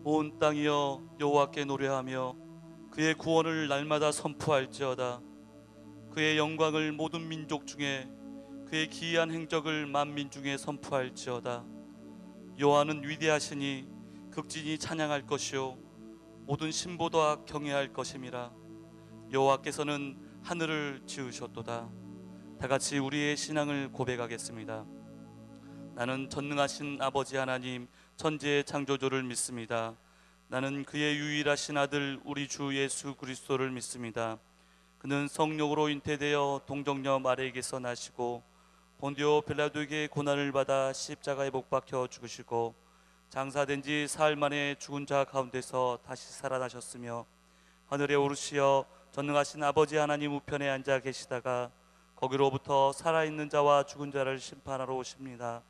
온 땅이여 여호와께 노래하며 그의 구원을 날마다 선포할지어다. 그의 영광을 모든 민족 중에, 그의 기이한 행적을 만민 중에 선포할지어다. 여호와는 위대하시니 극진히 찬양할 것이요 모든 신보다 경외할 것임이라. 여호와께서는 하늘을 지으셨도다. 다같이 우리의 신앙을 고백하겠습니다. 나는 전능하신 아버지 하나님 천지의 창조주를 믿습니다. 나는 그의 유일하신 아들 우리 주 예수 그리스도를 믿습니다. 그는 성령으로 잉태되어 동정녀 마리아에게서 나시고 본디오 빌라도에게 고난을 받아 십자가에 못 박혀 죽으시고 장사된 지 사흘 만에 죽은 자 가운데서 다시 살아나셨으며 하늘에 오르시어 전능하신 아버지 하나님 우편에 앉아 계시다가 거기로부터 살아있는 자와 죽은 자를 심판하러 오십니다.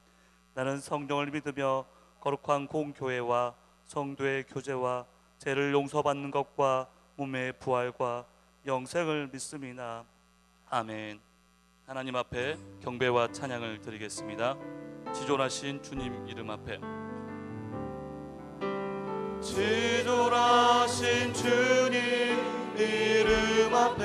나는 성령을 믿으며 거룩한 공교회와 성도의 교제와 죄를 용서받는 것과 몸의 부활과 영생을 믿습니다. 아멘. 하나님 앞에 경배와 찬양을 드리겠습니다. 지존하신 주님 이름 앞에. 지존하신 주님 이름 앞에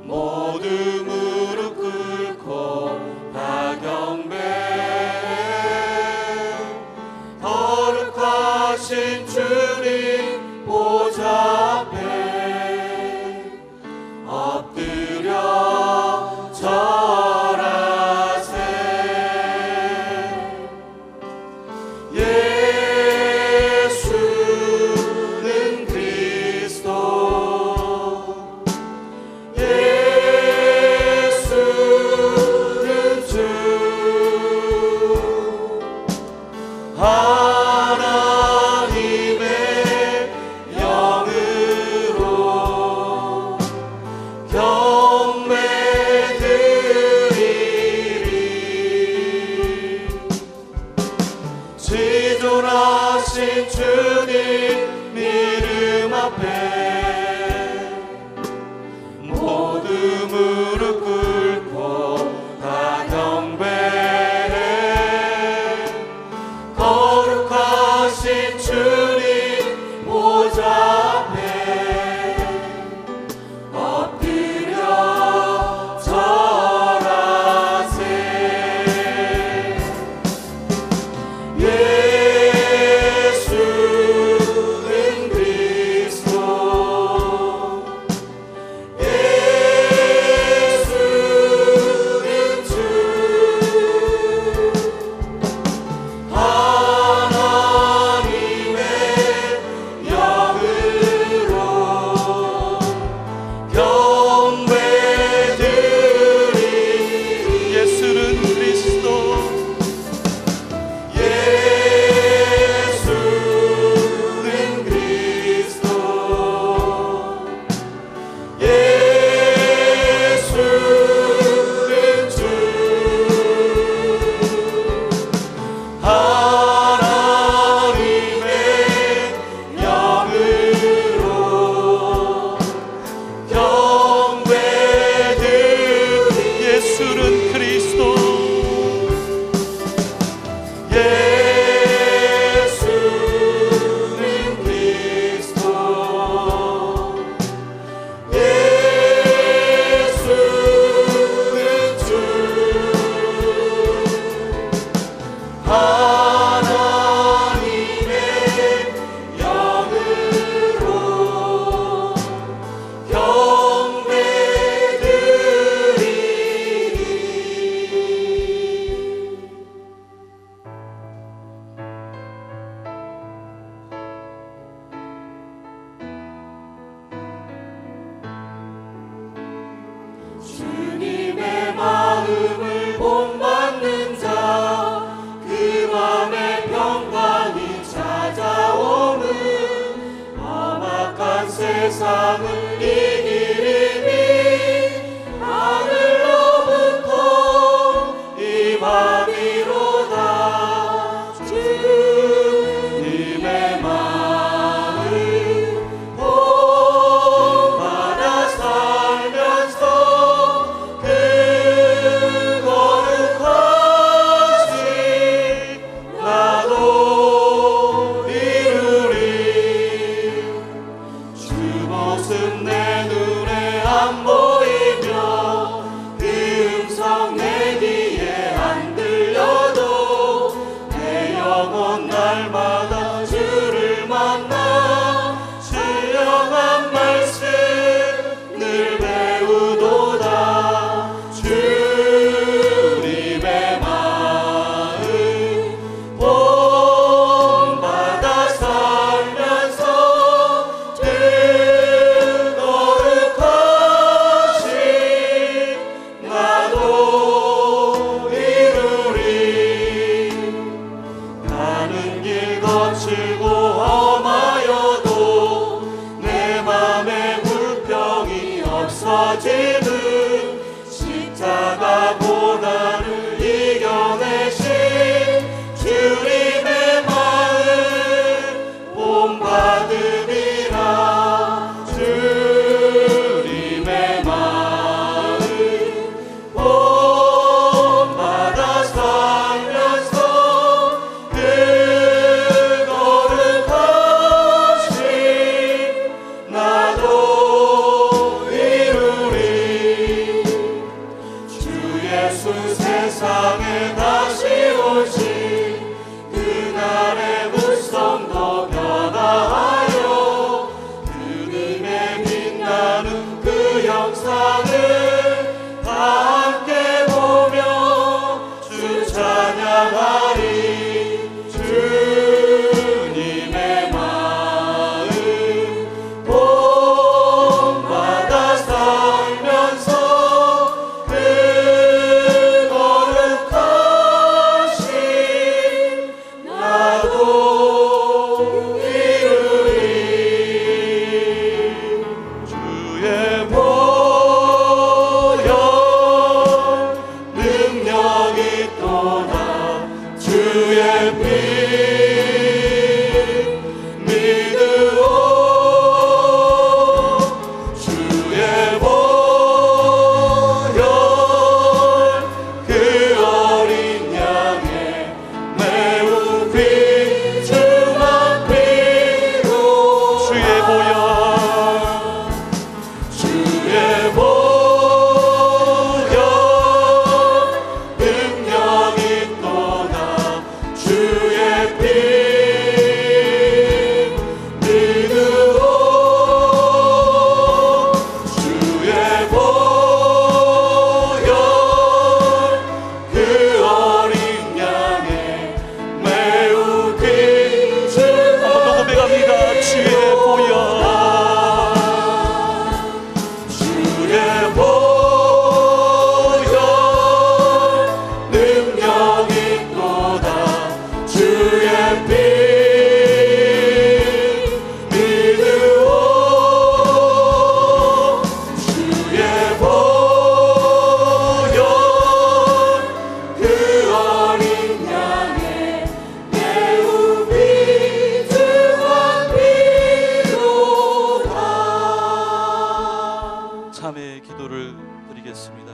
모두 무릎 꿇고 다 경배해. 거룩하신 주님 보좌 앞에 엎드려 절하세. 예수는 그리스도, 예수는 주, 하나님의 영으로 경배드리리. 지존하신 주님 이름 앞에 모두 무릎 꿇고 다 경배해. 거룩하신 주님 보좌 앞에 엎드려 절하세. 예수는 그리스도, 예수는 주, 하나님의 영으로 경배드리리. 예수는 그리스도, 예수는 그리스도, 예수는 주, 하나님의 영으로 경배드리. 예수는 그리스도, 예수는 그리스도, 예수는 주, 하나님의 영으로 경배드리리. 주님의 마음을 본받는 자, 그 맘에 평강이 찾아오는 험악한 세상을 이기리니 하늘로부터 임함이로다. 주님의 마음 본받아 살면서 그 거룩하신 나도 찬양하리 주님의 마음 본받아 살면서 그 거룩하신 나도 이루리 주의 보혈 능력이 또다 주의 피 믿으오 주의 보혈 그 어린 양의 매우 비중한 피로 주의 보혈 주의 보혈 능력이 또다 주의 피 믿으오 주의 보혈 그 어린 양의 매우 귀중한 한번 더 고백합니다. 주의 보혈 주의 보혈 능력이 또다 주의 피 믿으오 주의 보혈 그 어린 양의 매우 비중한 피로다. 참회의 기도를 드리겠습니다.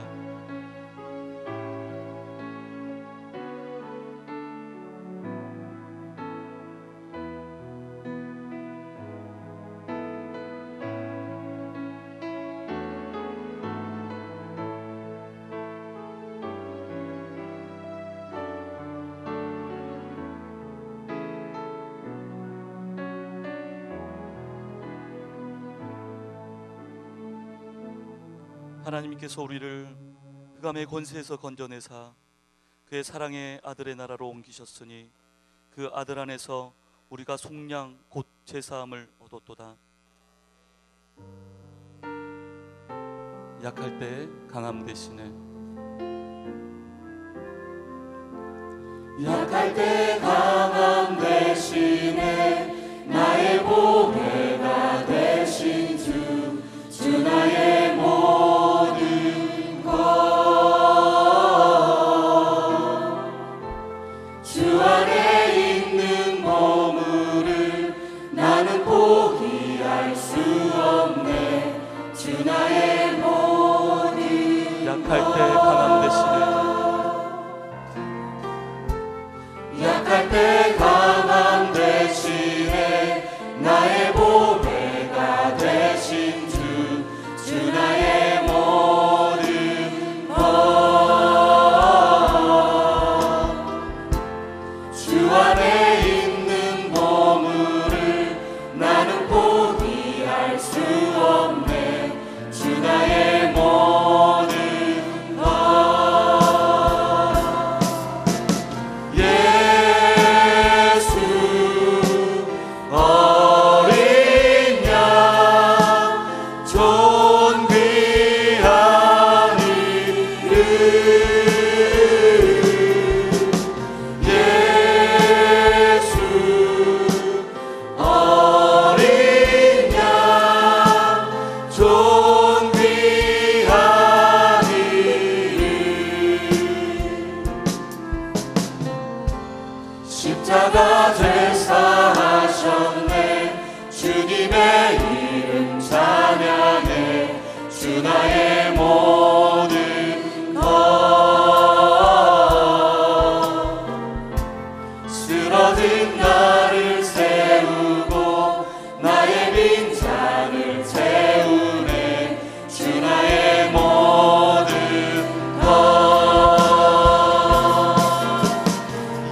하나님께서 우리를 흑암의 권세에서 건져내사 그의 사랑의 아들의 나라로 옮기셨으니 그 아들 안에서 우리가 속량 곧 제사함을 얻었도다. 약할 때 강함 대신에 약할 때 강함 대신에 나의 보배가 되신 주 나의 모든 것 주 안에 있는 보물을 나는 포기할 수 없네 주 나의 모든 약할 때 강함 대신에 약할 때 강함 대신에 나의 보배가 되신 주 나의 모든 것 주 안에 있는 보물을 나는 포기할 수 없네 주 나의 모든 것 예수 어린 양 존귀한 이름 예수 어린 양 존귀한 이름 십자가 제사하셨네 주님의 이름 찬양해 주 나의 모든 것 쓰러진 나를 세우고 나의 빈잔을 채우네 주 나의 모든 것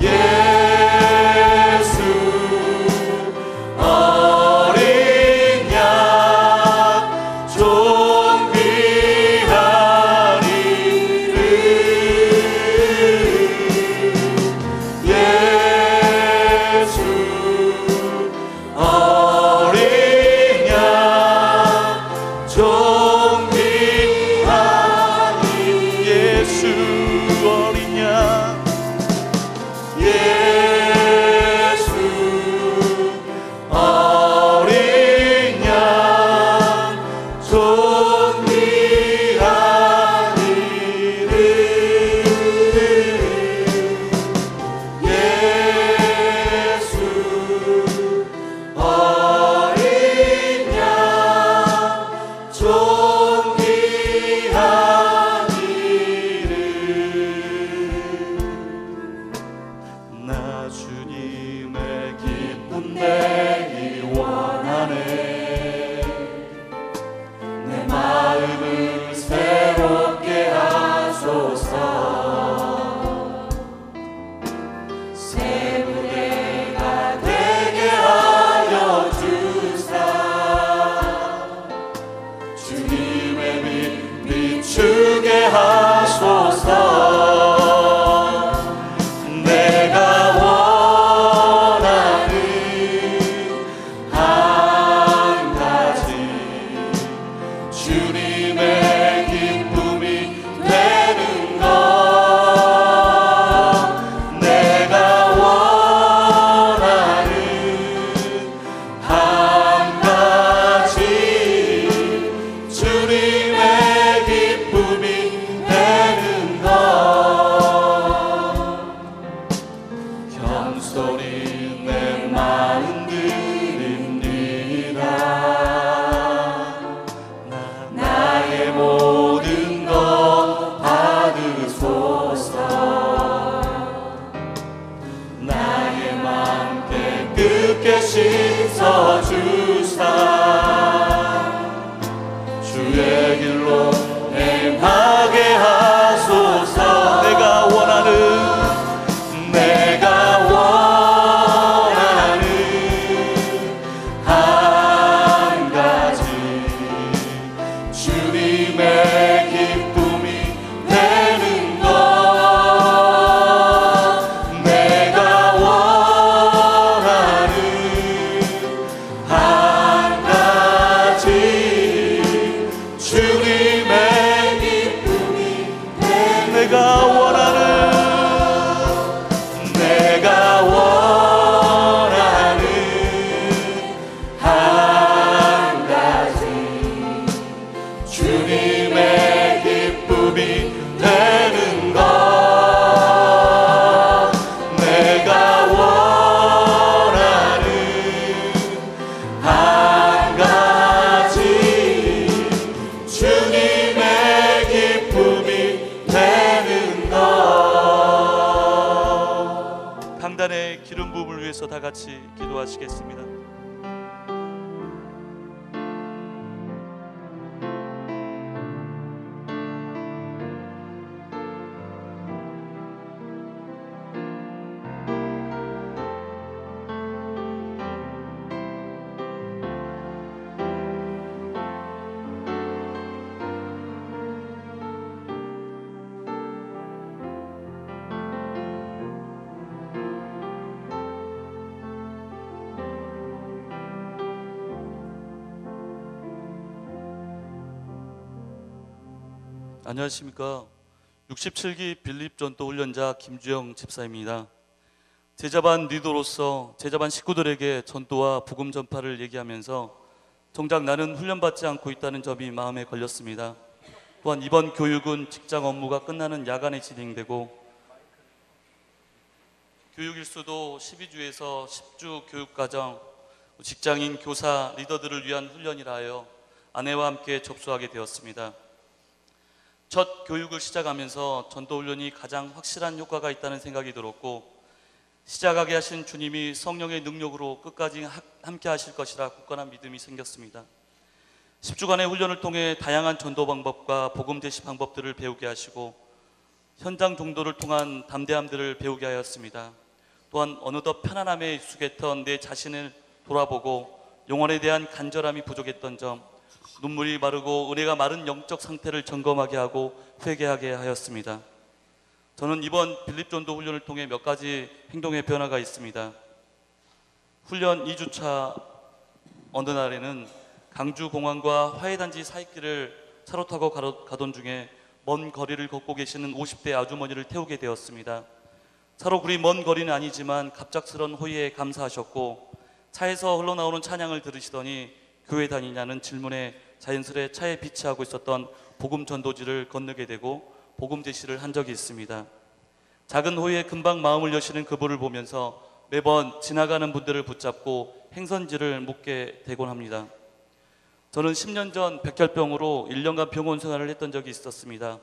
예수 어린 양 존귀한 씻어주사 주의 길로 행하게 하소서. 내가 원하는 한 가지 주님의 기쁨이 되는 것. 내가 원하는 한 가지 주님의 기쁨이 되는 것. 내가 원하는 한 가지 주님의 기쁨이 되는 것. 내가 원하는 한 가지 주님의 기쁨이 되는 것. 강단의 기름 부음을 위해서 다 같이 기도하시겠습니다. 안녕하십니까. 67기 빌립 전도 훈련자 김주영 집사입니다. 제자반 리더로서 제자반 식구들에게 전도와 복음 전파를 얘기하면서 정작 나는 훈련받지 않고 있다는 점이 마음에 걸렸습니다. 또한 이번 교육은 직장 업무가 끝나는 야간에 진행되고 교육일수도 12주에서 10주 교육과정, 직장인, 교사, 리더들을 위한 훈련이라 하여 아내와 함께 접수하게 되었습니다. 첫 교육을 시작하면서 전도훈련이 가장 확실한 효과가 있다는 생각이 들었고, 시작하게 하신 주님이 성령의 능력으로 끝까지 함께 하실 것이라 굳건한 믿음이 생겼습니다. 10주간의 훈련을 통해 다양한 전도 방법과 복음 제시 방법들을 배우게 하시고 현장 종도를 통한 담대함들을 배우게 하였습니다. 또한 어느덧 편안함에 익숙했던 내 자신을 돌아보고 영혼에 대한 간절함이 부족했던 점, 눈물이 마르고 은혜가 마른 영적 상태를 점검하게 하고 회개하게 하였습니다. 저는 이번 빌립 전도 훈련을 통해 몇 가지 행동의 변화가 있습니다. 훈련 2주차 어느 날에는 강주공항과 화해단지 사이길을 차로 타고 가던 중에 먼 거리를 걷고 계시는 50대 아주머니를 태우게 되었습니다. 차로 그리 먼 거리는 아니지만 갑작스런 호의에 감사하셨고, 차에서 흘러나오는 찬양을 들으시더니 교회 다니냐는 질문에 자연스레 차에 비치하고 있었던 복음 전도지를 건너게 되고 복음 제시를 한 적이 있습니다. 작은 호의에 금방 마음을 여시는 그분을 보면서 매번 지나가는 분들을 붙잡고 행선지를 묻게 되곤 합니다. 저는 10년 전 백혈병으로 1년간 병원 생활을 했던 적이 있었습니다.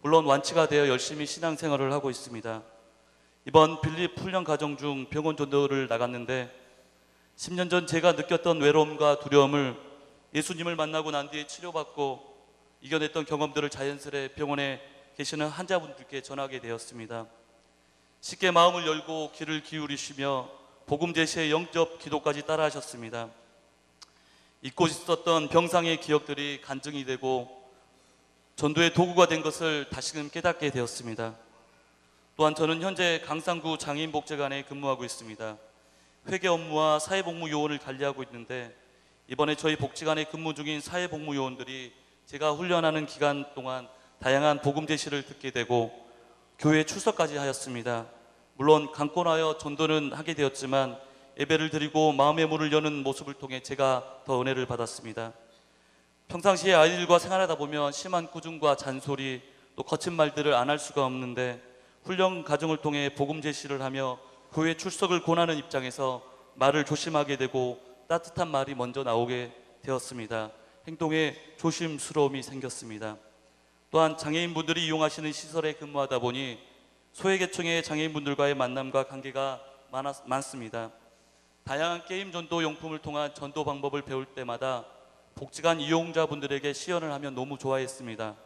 물론 완치가 되어 열심히 신앙생활을 하고 있습니다. 이번 빌립 훈련 과정 중 병원 전도를 나갔는데 10년 전 제가 느꼈던 외로움과 두려움을 예수님을 만나고 난 뒤에 치료받고 이겨냈던 경험들을 자연스레 병원에 계시는 환자분들께 전하게 되었습니다. 쉽게 마음을 열고 귀를 기울이시며 복음 제시의 영접 기도까지 따라하셨습니다. 잊고 있었던 병상의 기억들이 간증이 되고 전도의 도구가 된 것을 다시금 깨닫게 되었습니다. 또한 저는 현재 강상구 장애인복지관에 근무하고 있습니다. 회계 업무와 사회복무 요원을 관리하고 있는데 이번에 저희 복지관에 근무 중인 사회복무 요원들이 제가 훈련하는 기간 동안 다양한 복음 제시를 듣게 되고 교회 출석까지 하였습니다. 물론 강권하여 전도는 하게 되었지만 예배를 드리고 마음의 문을 여는 모습을 통해 제가 더 은혜를 받았습니다. 평상시에 아이들과 생활하다 보면 심한 꾸중과 잔소리, 또 거친 말들을 안 할 수가 없는데 훈련 과정을 통해 복음 제시를 하며 교회 출석을 권하는 입장에서 말을 조심하게 되고 따뜻한 말이 먼저 나오게 되었습니다. 행동에 조심스러움이 생겼습니다. 또한 장애인분들이 이용하시는 시설에 근무하다 보니 소외계층의 장애인분들과의 만남과 관계가 많습니다. 다양한 게임 전도 용품을 통한 전도 방법을 배울 때마다 복지관 이용자분들에게 시연을 하면 너무 좋아했습니다.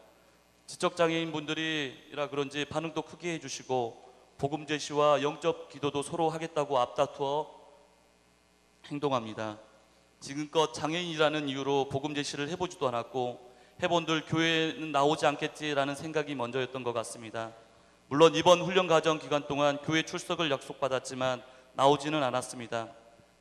지적장애인 분들이라 그런지 반응도 크게 해주시고 복음 제시와 영접 기도도 서로 하겠다고 앞다투어 행동합니다. 지금껏 장애인이라는 이유로 복음 제시를 해보지도 않았고 해본들 교회는 나오지 않겠지라는 생각이 먼저였던 것 같습니다. 물론 이번 훈련 과정 기간 동안 교회 출석을 약속받았지만 나오지는 않았습니다.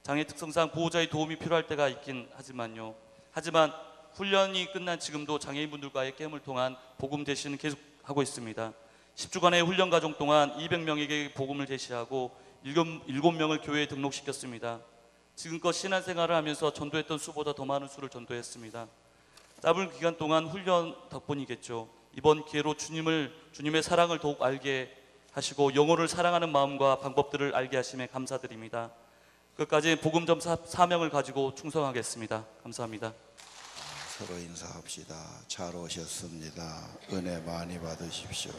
장애 특성상 보호자의 도움이 필요할 때가 있긴 하지만요. 하지만 훈련이 끝난 지금도 장애인분들과의 게임을 통한 복음 제시는 계속하고 있습니다. 10주간의 훈련 과정 동안 200명에게 복음을 제시하고 7명을 교회에 등록시켰습니다. 지금껏 신앙생활을 하면서 전도했던 수보다 더 많은 수를 전도했습니다. 짧은 기간 동안 훈련 덕분이겠죠. 이번 기회로 주님의 사랑을 더욱 알게 하시고 영혼을 사랑하는 마음과 방법들을 알게 하심에 감사드립니다. 끝까지 복음점 사명을 가지고 충성하겠습니다. 감사합니다. 서로 인사합시다. 잘 오셨습니다. 은혜 많이 받으십시오.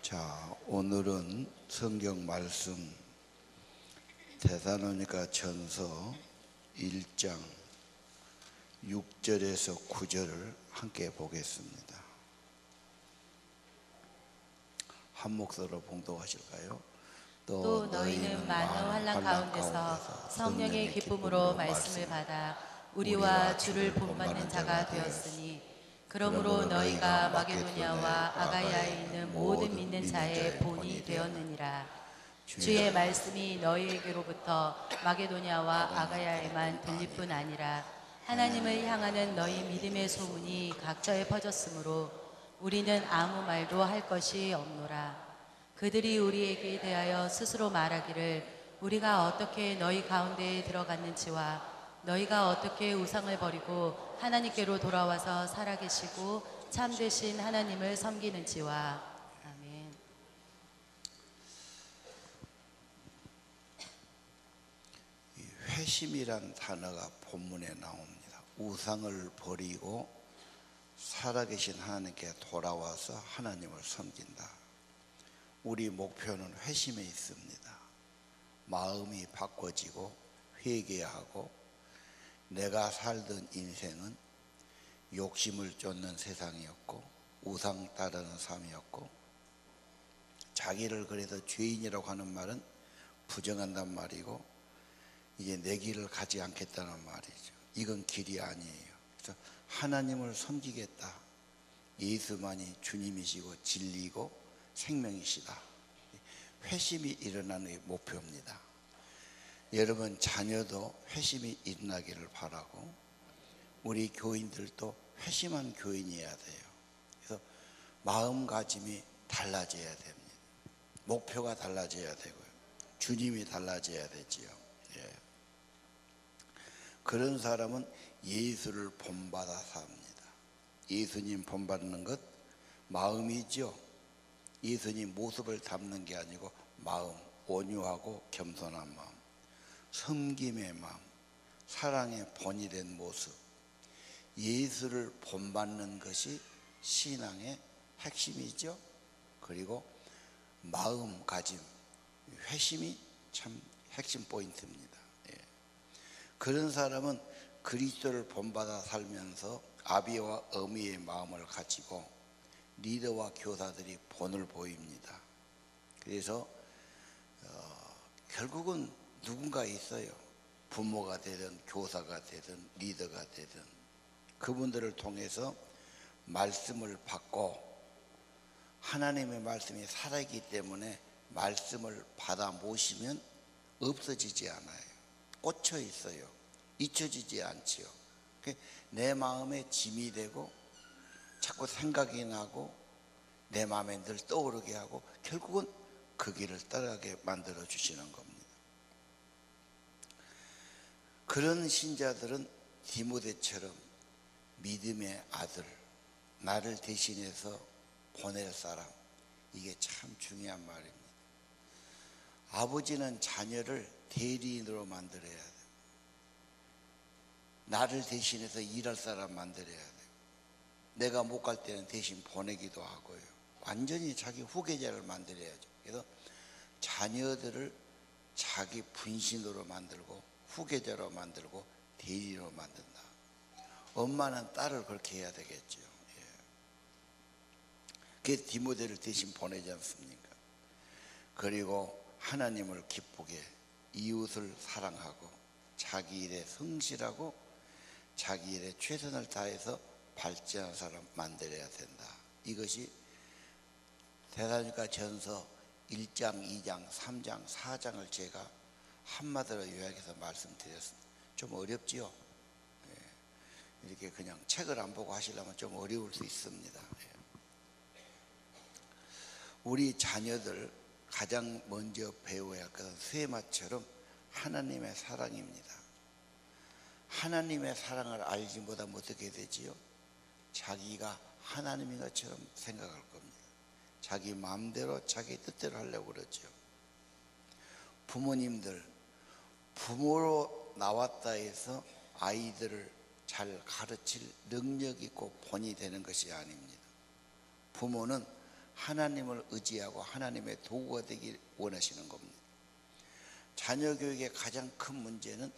자, 오늘은 성경 말씀 데살로니가 전서 1장 6절에서 9절을 함께 보겠습니다. 한 목소리로 봉독하실까요? 또 너희는 많은 환난 가운데서 성령의 기쁨으로 말씀을 받아 우리와 주를 본받는 자가 되었으니 그러므로 너희가 마게도냐와 아가야에 있는 모든 믿는 자의 본이 되었느니라. 주의 말씀이 너희에게로부터 마게도냐와 아가야에만 들릴 뿐 아니라 하나님을 향하는 너희 믿음의 소문이 각처에 퍼졌으므로 우리는 아무 말도 할 것이 없노라. 그들이 우리에게 대하여 스스로 말하기를 우리가 어떻게 너희 가운데에 들어갔는지와 너희가 어떻게 우상을 버리고 하나님께로 돌아와서 살아계시고 참되신 하나님을 섬기는지와. 아멘. 회심이란 단어가 본문에 나옵니다. 우상을 버리고 살아계신 하나님께 돌아와서 하나님을 섬긴다. 우리 목표는 회심에 있습니다. 마음이 바꿔지고 회개하고 내가 살던 인생은 욕심을 쫓는 세상이었고 우상 따르는 삶이었고 자기를 그래서 죄인이라고 하는 말은 부정한단 말이고 이제 내 길을 가지 않겠다는 말이죠. 이건 길이 아니에요. 그래서 하나님을 섬기겠다. 예수만이 주님이시고 진리고 생명이시다. 회심이 일어나는 게 목표입니다. 여러분 자녀도 회심이 일어나기를 바라고 우리 교인들도 회심한 교인이어야 돼요. 그래서 마음가짐이 달라져야 됩니다. 목표가 달라져야 되고요. 주님이 달라져야 되지요. 예. 그런 사람은 예수를 본받아 삽니다. 예수님 본받는 것 마음이죠. 예수님 모습을 담는 게 아니고 마음, 온유하고 겸손한 마음, 섬김의 마음, 사랑의 본이 된 모습, 예수를 본받는 것이 신앙의 핵심이죠. 그리고 마음가짐, 회심이 참 핵심 포인트입니다. 예. 그런 사람은 그리스도를 본받아 살면서 아비와 어미의 마음을 가지고 리더와 교사들이 본을 보입니다. 그래서 결국은 누군가 있어요. 부모가 되든 교사가 되든 리더가 되든 그분들을 통해서 말씀을 받고 하나님의 말씀이 살아있기 때문에 말씀을 받아 모시면 없어지지 않아요. 꽂혀 있어요. 잊혀지지 않지요. 내 마음에 짐이 되고 자꾸 생각이 나고 내 마음에 늘 떠오르게 하고 결국은 그 길을 따라가게 만들어 주시는 겁니다. 그런 신자들은 디모데처럼 믿음의 아들, 나를 대신해서 보낼 사람, 이게 참 중요한 말입니다. 아버지는 자녀를 대리인으로 만들어야 돼요. 나를 대신해서 일할 사람 만들어야 돼요. 내가 못 갈 때는 대신 보내기도 하고요. 완전히 자기 후계자를 만들어야죠. 그래서 자녀들을 자기 분신으로 만들고 후계자로 만들고 대리로 만든다. 엄마는 딸을 그렇게 해야 되겠죠. 그게 디모데를 대신 보내지 않습니까? 그리고 하나님을 기쁘게 이웃을 사랑하고 자기 일에 성실하고 자기 일에 최선을 다해서 발전한 사람 만들어야 된다. 이것이 데살로니가 전서 1장, 2장, 3장, 4장을 제가 한마디로 요약해서 말씀드렸습니다. 좀 어렵지요? 이렇게 그냥 책을 안 보고 하시려면 좀 어려울 수 있습니다. 우리 자녀들 가장 먼저 배워야 할 것은 쇠마처럼 하나님의 사랑입니다. 하나님의 사랑을 알지 못하면 어떻게 되지요? 자기가 하나님인 것처럼 생각할 겁니다. 자기 마음대로 자기 뜻대로 하려고 그러죠. 부모님들, 부모로 나왔다 해서 아이들을 잘 가르칠 능력 있고 본이 되는 것이 아닙니다. 부모는 하나님을 의지하고 하나님의 도구가 되길 원하시는 겁니다. 자녀 교육의 가장 큰 문제는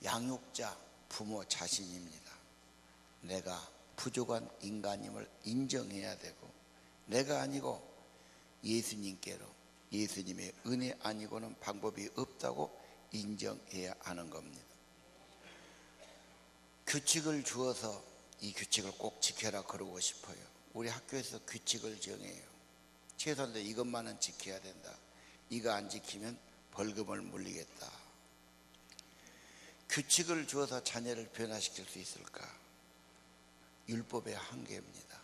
양육자, 부모 자신입니다. 내가 부족한 인간임을 인정해야 되고, 내가 아니고 예수님께로, 예수님의 은혜 아니고는 방법이 없다고 인정해야 하는 겁니다. 규칙을 주어서 이 규칙을 꼭 지켜라 그러고 싶어요. 우리 학교에서 규칙을 정해요. 최소한 이것만은 지켜야 된다. 이거 안 지키면 벌금을 물리겠다. 규칙을 주어서 자녀를 변화시킬 수 있을까? 율법의 한계입니다.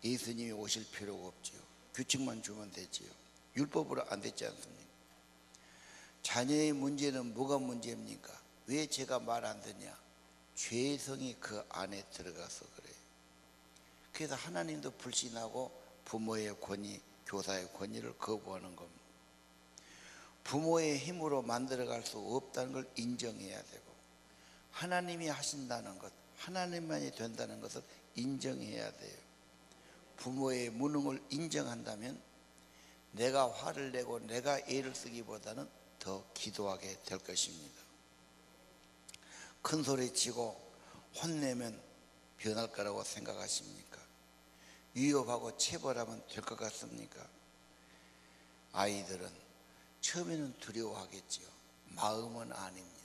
예수님이 오실 필요가 없지요. 규칙만 주면 되지요. 율법으로 안 됐지 않습니까? 자녀의 문제는 뭐가 문제입니까? 왜 제가 말 안 듣냐? 죄성이 그 안에 들어가서 그래요. 그래서 하나님도 불신하고 부모의 권위, 교사의 권위를 거부하는 겁니다. 부모의 힘으로 만들어갈 수 없다는 걸 인정해야 되고, 하나님이 하신다는 것, 하나님만이 된다는 것을 인정해야 돼요. 부모의 무능을 인정한다면 내가 화를 내고 내가 애를 쓰기보다는 더 기도하게 될 것입니다. 큰 소리 치고 혼내면 변할 거라고 생각하십니까? 위협하고 체벌하면 될 것 같습니까? 아이들은 처음에는 두려워하겠지요. 마음은 아닙니다.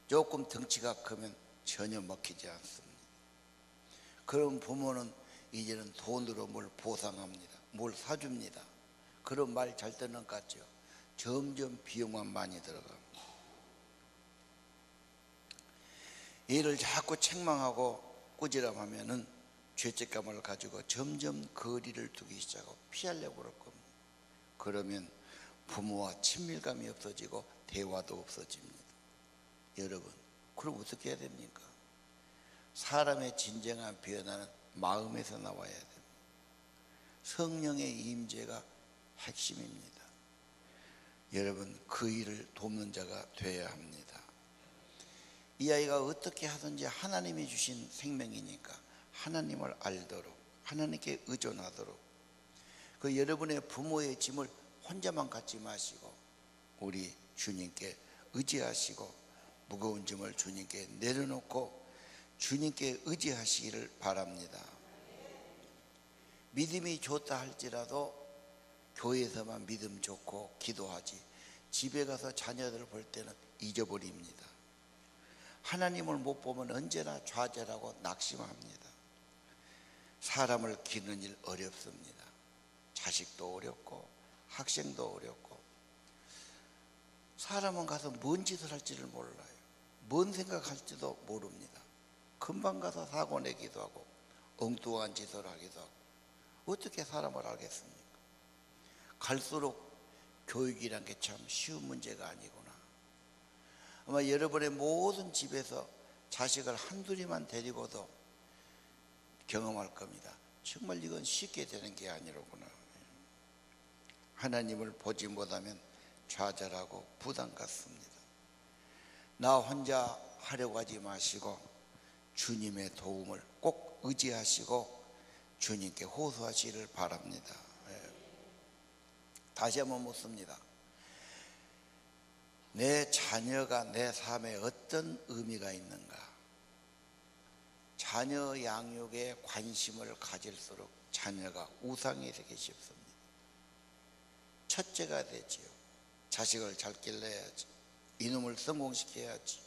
조금 덩치가 크면 전혀 먹히지 않습니다. 그럼 부모는 이제는 돈으로 뭘 보상합니다. 뭘 사줍니다. 그런 말 잘 듣는 것 같죠? 점점 비용만 많이 들어갑니다. 얘를 자꾸 책망하고 꾸지람하면은 죄책감을 가지고 점점 거리를 두기 시작하고 피하려고 그럴 겁니다. 그러면 부모와 친밀감이 없어지고 대화도 없어집니다. 여러분, 그럼 어떻게 해야 됩니까? 사람의 진정한 변화는 마음에서 나와야 됩니다. 성령의 임재가 핵심입니다. 여러분, 그 일을 돕는 자가 되어야 합니다. 이 아이가 어떻게 하든지 하나님이 주신 생명이니까 하나님을 알도록, 하나님께 의존하도록, 그 여러분의 부모의 짐을 혼자만 갖지 마시고 우리 주님께 의지하시고 무거운 짐을 주님께 내려놓고 주님께 의지하시기를 바랍니다. 믿음이 좋다 할지라도 교회에서만 믿음 좋고 기도하지 집에 가서 자녀들 볼 때는 잊어버립니다. 하나님을 못 보면 언제나 좌절하고 낙심합니다. 사람을 기르는 일 어렵습니다. 자식도 어렵고 학생도 어렵고, 사람은 가서 뭔 짓을 할지를 몰라요. 뭔 생각할지도 모릅니다. 금방 가서 사고 내기도 하고 엉뚱한 짓을 하기도 하고, 어떻게 사람을 알겠습니까? 갈수록 교육이란 게 참 쉬운 문제가 아니구나. 아마 여러분의 모든 집에서 자식을 한둘이만 데리고도 경험할 겁니다. 정말 이건 쉽게 되는 게 아니로구나. 하나님을 보지 못하면 좌절하고 부담 갖습니다. 나 혼자 하려고 하지 마시고 주님의 도움을 꼭 의지하시고 주님께 호소하시기를 바랍니다. 다시 한번 묻습니다. 내 자녀가 내 삶에 어떤 의미가 있는가? 자녀 양육에 관심을 가질수록 자녀가 우상이 되기 쉽습니다. 첫째가 되지요. 자식을 잘 길러야지, 이놈을 성공시켜야지.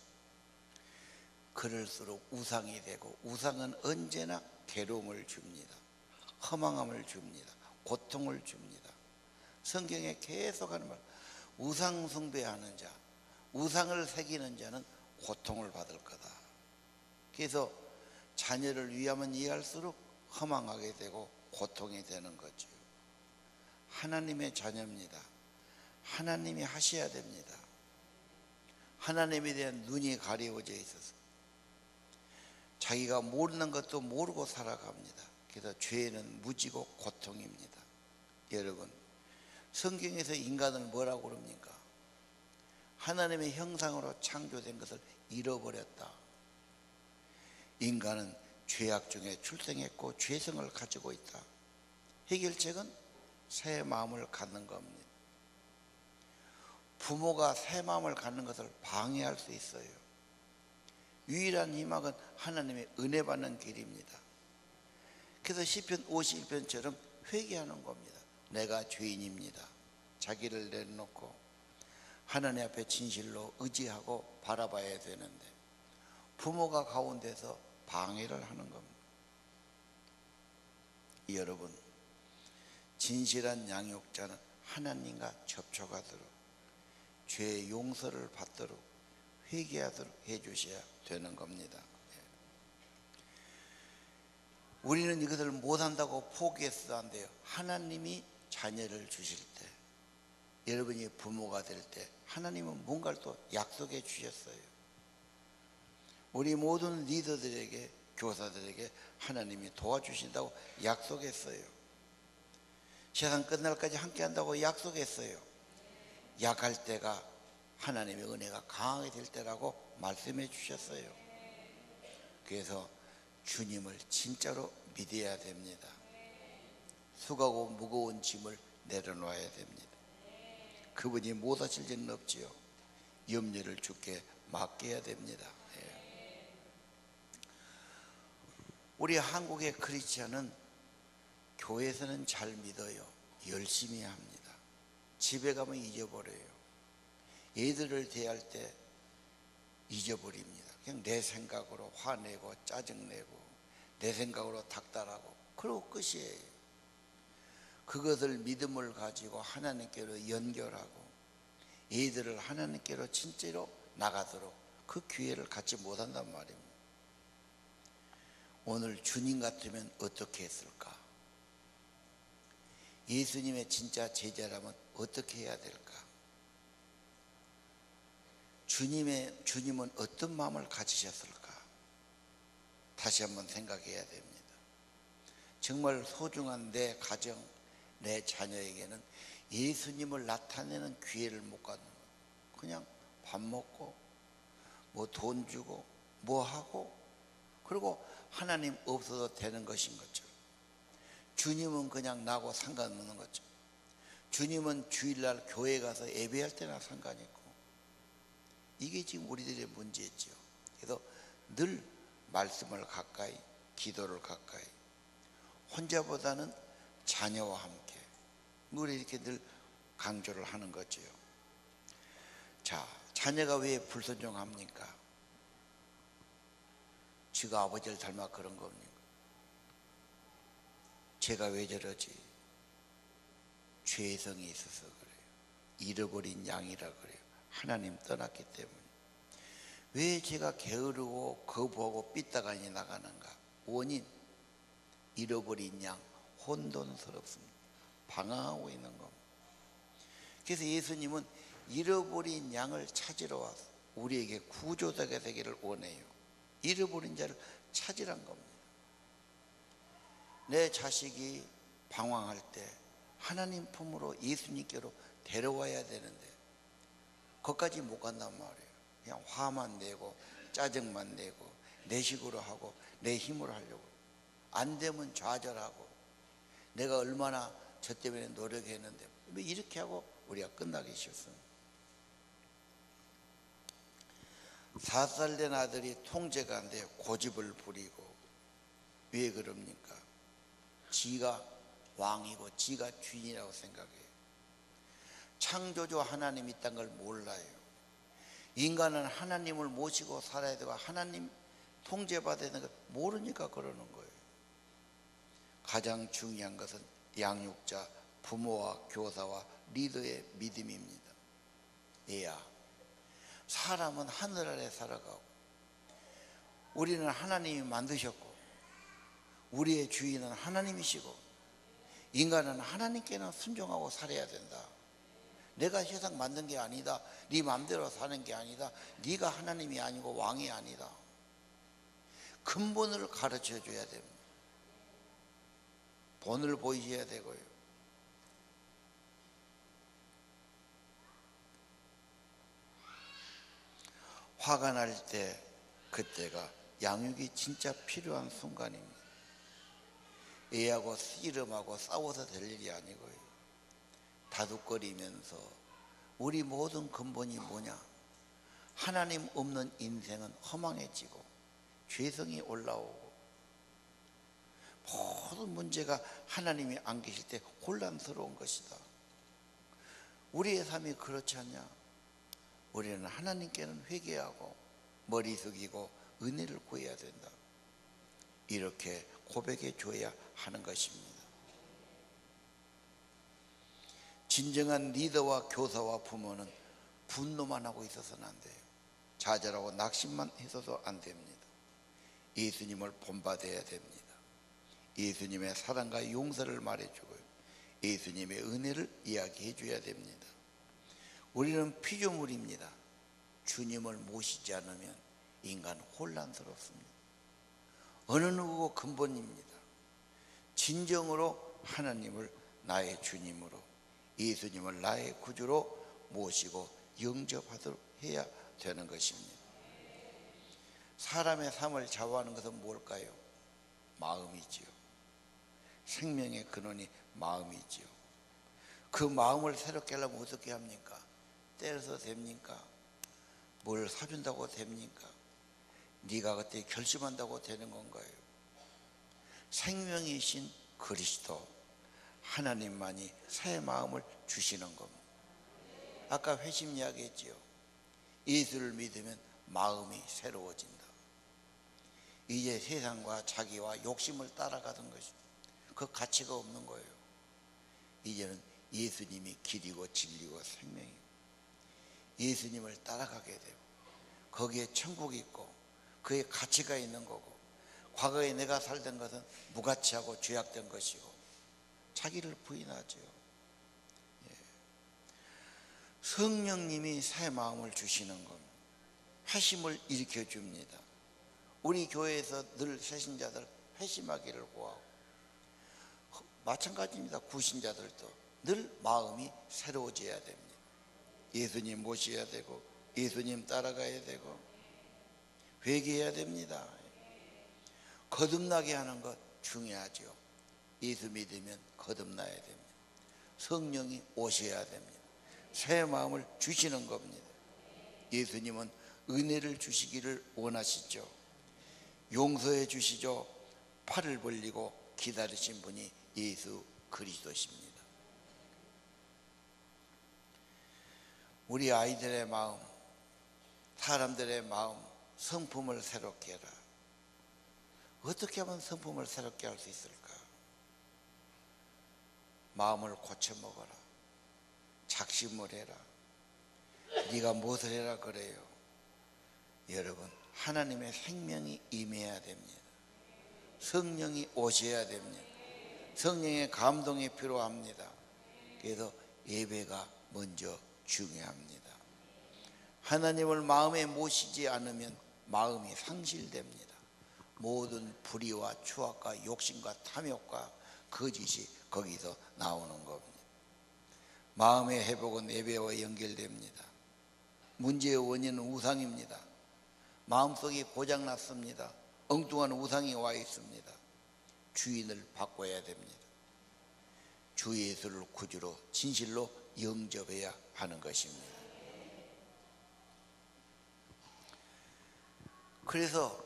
그럴수록 우상이 되고, 우상은 언제나 괴로움을 줍니다. 허망함을 줍니다. 고통을 줍니다. 성경에 계속 하는 말, 우상 숭배하는 자, 우상을 새기는 자는 고통을 받을 거다. 그래서 자녀를 위하면 이해할수록 허망하게 되고 고통이 되는 거죠. 하나님의 자녀입니다. 하나님이 하셔야 됩니다. 하나님에 대한 눈이 가려워져 있어서 자기가 모르는 것도 모르고 살아갑니다. 그래서 죄는 무지고 고통입니다. 여러분, 성경에서 인간을 뭐라고 그럽니까? 하나님의 형상으로 창조된 것을 잃어버렸다. 인간은 죄악 중에 출생했고 죄성을 가지고 있다. 해결책은 새 마음을 갖는 겁니다. 부모가 새 마음을 갖는 것을 방해할 수 있어요. 유일한 희망은 하나님의 은혜 받는 길입니다. 그래서 시편 51편처럼 회개하는 겁니다. 내가 죄인입니다. 자기를 내려놓고 하나님 앞에 진실로 의지하고 바라봐야 되는데 부모가 가운데서 방해를 하는 겁니다. 여러분, 진실한 양육자는 하나님과 접촉하도록, 죄의 용서를 받도록, 회개하도록 해주셔야 되는 겁니다. 우리는 이것을 못한다고 포기해서도 안 돼요. 하나님이 자녀를 주실 때, 여러분이 부모가 될 때 하나님은 뭔가를 또 약속해 주셨어요. 우리 모든 리더들에게, 교사들에게 하나님이 도와주신다고 약속했어요. 세상 끝날까지 함께 한다고 약속했어요. 약할 때가 하나님의 은혜가 강하게 될 때라고 말씀해 주셨어요. 그래서 주님을 진짜로 믿어야 됩니다. 수고하고 무거운 짐을 내려놓아야 됩니다. 그분이 못 하실 일은 없지요. 염려를 주께 맡겨야 됩니다. 우리 한국의 크리스찬은 교회에서는 잘 믿어요. 열심히 합니다. 집에 가면 잊어버려요. 애들을 대할 때 잊어버립니다. 그냥 내 생각으로 화내고 짜증내고 내 생각으로 닥달하고 그러고 끝이에요. 그것을 믿음을 가지고 하나님께로 연결하고 애들을 하나님께로 진짜로 나가도록 그 기회를 갖지 못한단 말입니다. 오늘 주님 같으면 어떻게 했을까? 예수님의 진짜 제자라면 어떻게 해야 될까? 주님은 어떤 마음을 가지셨을까? 다시 한번 생각해야 됩니다. 정말 소중한 내 가정, 내 자녀에게는 예수님을 나타내는 기회를 못 갖는 거예요. 그냥 밥 먹고 뭐 돈 주고 뭐 하고 그리고 하나님 없어도 되는 것인 것처럼, 주님은 그냥 나하고 상관없는 것처럼, 주님은 주일날 교회 가서 예배할 때나 상관이 있고, 이게 지금 우리들의 문제죠. 그래서 늘 말씀을 가까이, 기도를 가까이, 혼자보다는 자녀와 함께, 우리 이렇게 늘 강조를 하는 거죠. 자, 자녀가 왜 불순종합니까? 지가 아버지를 닮아 그런 겁니까? 제가 왜 저러지? 죄성이 있어서 그래요. 잃어버린 양이라 그래요. 하나님 떠났기 때문에. 왜 제가 게으르고 거부하고 삐딱하니 나가는가? 원인, 잃어버린 양, 혼돈스럽습니다. 방황하고 있는 겁니다. 그래서 예수님은 잃어버린 양을 찾으러 와서 우리에게 구조자가 되기를 원해요. 잃어버린 자를 찾으란 겁니다. 내 자식이 방황할 때 하나님 품으로 예수님께로 데려와야 되는데 거기까지 못 간단 말이에요. 그냥 화만 내고 짜증만 내고 내 식으로 하고 내 힘으로 하려고, 안 되면 좌절하고 내가 얼마나 저 때문에 노력했는데 왜 이렇게 하고 우리가 끝나기 쉽습니다. 4살 된 아들이 통제가 안 돼 고집을 부리고. 왜 그럽니까? 지가 왕이고 지가 주인이라고 생각해요. 창조주 하나님이 있다는 걸 몰라요. 인간은 하나님을 모시고 살아야 되고 하나님 통제받아야 되는 걸 모르니까 그러는 거예요. 가장 중요한 것은 양육자, 부모와 교사와 리더의 믿음입니다. 얘야, 사람은 하늘 아래 살아가고 우리는 하나님이 만드셨고 우리의 주인은 하나님이시고 인간은 하나님께는 순종하고 살아야 된다. 내가 세상 만든 게 아니다. 네 마음대로 사는 게 아니다. 네가 하나님이 아니고 왕이 아니다. 근본을 가르쳐 줘야 됩니다. 본을 보이셔야 되고요. 화가 날 때 그때가 양육이 진짜 필요한 순간입니다. 애하고 씨름하고 싸워서 될 일이 아니고요. 다독거리면서 우리 모든 근본이 뭐냐? 하나님 없는 인생은 허망해지고 죄성이 올라오고 모든 문제가 하나님이 안 계실 때 혼란스러운 것이다. 우리의 삶이 그렇지 않냐? 우리는 하나님께는 회개하고 머리 숙이고 은혜를 구해야 된다. 이렇게 고백해 줘야 하는 것입니다. 진정한 리더와 교사와 부모는 분노만 하고 있어서는 안 돼요. 좌절하고 낙심만 해서도 안 됩니다. 예수님을 본받아야 됩니다. 예수님의 사랑과 용서를 말해주고요. 예수님의 은혜를 이야기해 줘야 됩니다. 우리는 피조물입니다. 주님을 모시지 않으면 인간 혼란스럽습니다. 어느 누구고 근본입니다. 진정으로 하나님을 나의 주님으로 예수님을 나의 구주로 모시고 영접하도록 해야 되는 것입니다. 사람의 삶을 좌우하는 것은 뭘까요? 마음이지요. 생명의 근원이 마음이지요. 그 마음을 새롭게 하려면 어떻게 합니까? 때려서 됩니까? 뭘 사준다고 됩니까? 네가 그때 결심한다고 되는 건가요? 생명이신 그리스도 하나님만이 새 마음을 주시는 겁니다. 아까 회심 이야기했지요. 예수를 믿으면 마음이 새로워진다. 이제 세상과 자기와 욕심을 따라가던 것이 그 가치가 없는 거예요. 이제는 예수님이 길이고 진리고 생명이고 예수님을 따라가게 되고 거기에 천국이 있고 그의 가치가 있는 거고 과거에 내가 살던 것은 무가치하고 죄악된 것이고 자기를 부인하죠. 성령님이 새 마음을 주시는 겁니다. 회심을 일으켜 줍니다. 우리 교회에서 늘 새신자들 회심하기를 구하고 마찬가지입니다. 구신자들도 늘 마음이 새로워져야 됩니다. 예수님 모셔야 되고 예수님 따라가야 되고 회개해야 됩니다. 거듭나게 하는 것 중요하죠. 예수 믿으면 거듭나야 됩니다. 성령이 오셔야 됩니다. 새 마음을 주시는 겁니다. 예수님은 은혜를 주시기를 원하시죠. 용서해 주시죠. 팔을 벌리고 기다리신 분이 예수 그리스도십니다. 우리 아이들의 마음, 사람들의 마음, 성품을 새롭게 해라. 어떻게 하면 성품을 새롭게 할 수 있을까? 마음을 고쳐 먹어라. 작심을 해라. 네가 무엇을 해라 그래요. 여러분, 하나님의 생명이 임해야 됩니다. 성령이 오셔야 됩니다. 성령의 감동이 필요합니다. 그래서 예배가 먼저 중요합니다. 하나님을 마음에 모시지 않으면 마음이 상실됩니다. 모든 불의와 추악과 욕심과 탐욕과 거짓이 거기서 나오는 겁니다. 마음의 회복은 예배와 연결됩니다. 문제의 원인은 우상입니다. 마음속이 고장났습니다. 엉뚱한 우상이 와 있습니다. 주인을 바꿔야 됩니다. 주 예수를 구주로 진실로 영접해야 하는 것입니다. 그래서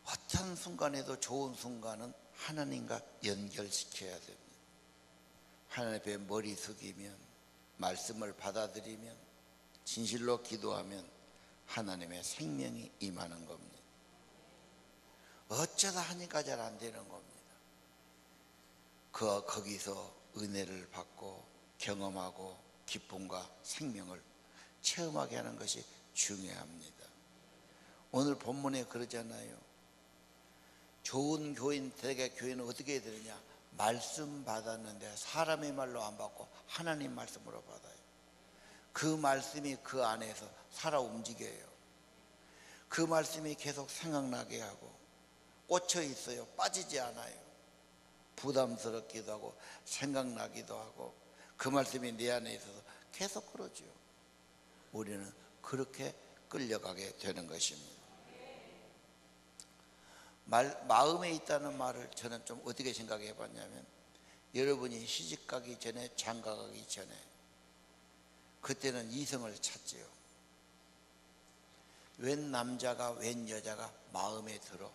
어떤 순간에도 좋은 순간은 하나님과 연결시켜야 됩니다. 하나님 앞에 머리 숙이면, 말씀을 받아들이면, 진실로 기도하면 하나님의 생명이 임하는 겁니다. 어쩌다 하니까 잘 안 되는 겁니다. 거기서 은혜를 받고 경험하고 기쁨과 생명을 체험하게 하는 것이 중요합니다. 오늘 본문에 그러잖아요. 좋은 교인, 대개 교인은 어떻게 해야 되느냐? 말씀 받았는데 사람의 말로 안 받고 하나님 말씀으로 받아요. 그 말씀이 그 안에서 살아 움직여요. 그 말씀이 계속 생각나게 하고 꽂혀 있어요. 빠지지 않아요. 부담스럽기도 하고 생각나기도 하고 그 말씀이 내 안에 있어서 계속 그러죠. 우리는 그렇게 끌려가게 되는 것입니다. 마음에 있다는 말을 저는 좀 어떻게 생각해 봤냐면, 여러분이 시집가기 전에, 장가가기 전에, 그때는 이성을 찾지요. 웬 남자가 웬 여자가 마음에 들어.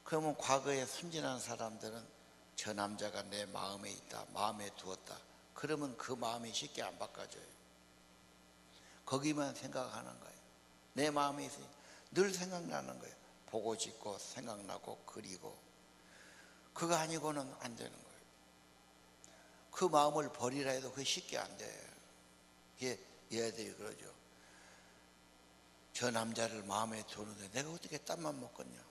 그러면 과거에 선진한 사람들은 저 남자가 내 마음에 있다, 마음에 두었다, 그러면 그 마음이 쉽게 안 바꿔져요. 거기만 생각하는 거예요. 내 마음에 있으니 늘 생각나는 거예요. 보고 싶고 생각나고 그리고. 그거 아니고는 안 되는 거예요. 그 마음을 버리라 해도 그게 쉽게 안 돼요. 이게 얘들이 그러죠. 저 남자를 마음에 두는데 내가 어떻게 땀만 먹겠냐.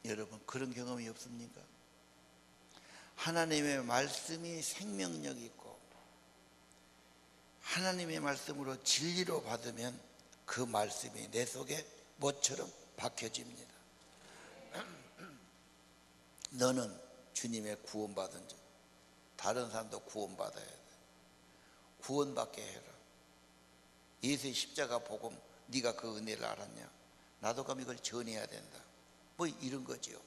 여러분 그런 경험이 없습니까? 하나님의 말씀이 생명력 있고 하나님의 말씀으로 진리로 받으면 그 말씀이 내 속에 뭐처럼 박혀집니다. 너는 주님의 구원받은 자, 다른 사람도 구원받아야 돼. 구원받게 해라. 예수의 십자가 복음, 네가 그 은혜를 알았냐? 나도 그럼 이걸 전해야 된다. 뭐 이런 거지요.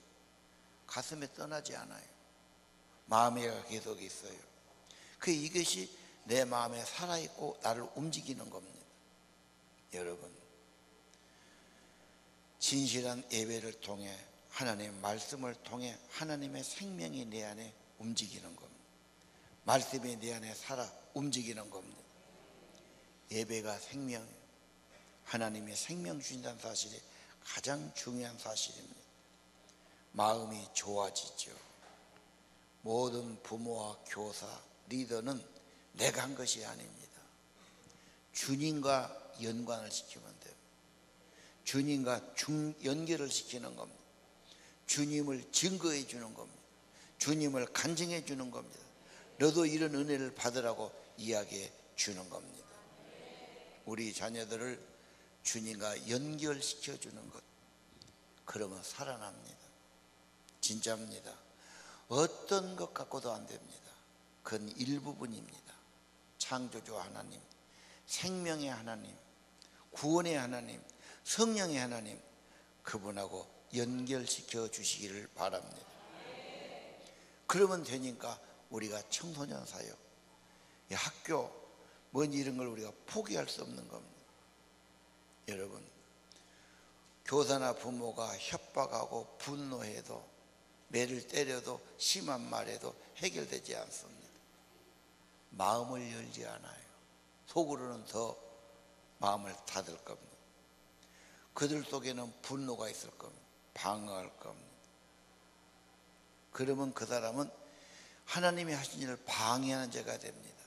가슴에 떠나지 않아요. 마음에 계속 있어요. 이것이 내 마음에 살아있고 나를 움직이는 겁니다. 여러분, 진실한 예배를 통해 하나님의 말씀을 통해 하나님의 생명이 내 안에 움직이는 겁니다. 말씀이 내 안에 살아 움직이는 겁니다. 예배가 생명이에요. 하나님이 생명 주신다는 사실이 가장 중요한 사실입니다. 마음이 좋아지죠. 모든 부모와 교사, 리더는 내가 한 것이 아닙니다. 주님과 연관을 시키면 돼요. 주님과 연결을 시키는 겁니다. 주님을 증거해 주는 겁니다. 주님을 간증해 주는 겁니다. 너도 이런 은혜를 받으라고 이야기해 주는 겁니다. 우리 자녀들을 주님과 연결시켜 주는 것, 그러면 살아납니다. 진짜입니다. 어떤 것 갖고도 안 됩니다. 그건 일부분입니다. 창조주 하나님, 생명의 하나님, 구원의 하나님, 성령의 하나님, 그분하고 연결시켜 주시기를 바랍니다. 그러면 되니까 우리가 청소년 사역, 학교, 뭔 이런 걸 우리가 포기할 수 없는 겁니다. 여러분, 교사나 부모가 협박하고 분노해도, 매를 때려도, 심한 말에도 해결되지 않습니다. 마음을 열지 않아요. 속으로는 더 마음을 닫을 겁니다. 그들 속에는 분노가 있을 겁니다. 방어할 겁니다. 그러면 그 사람은 하나님이 하신 일을 방해하는 자가 됩니다.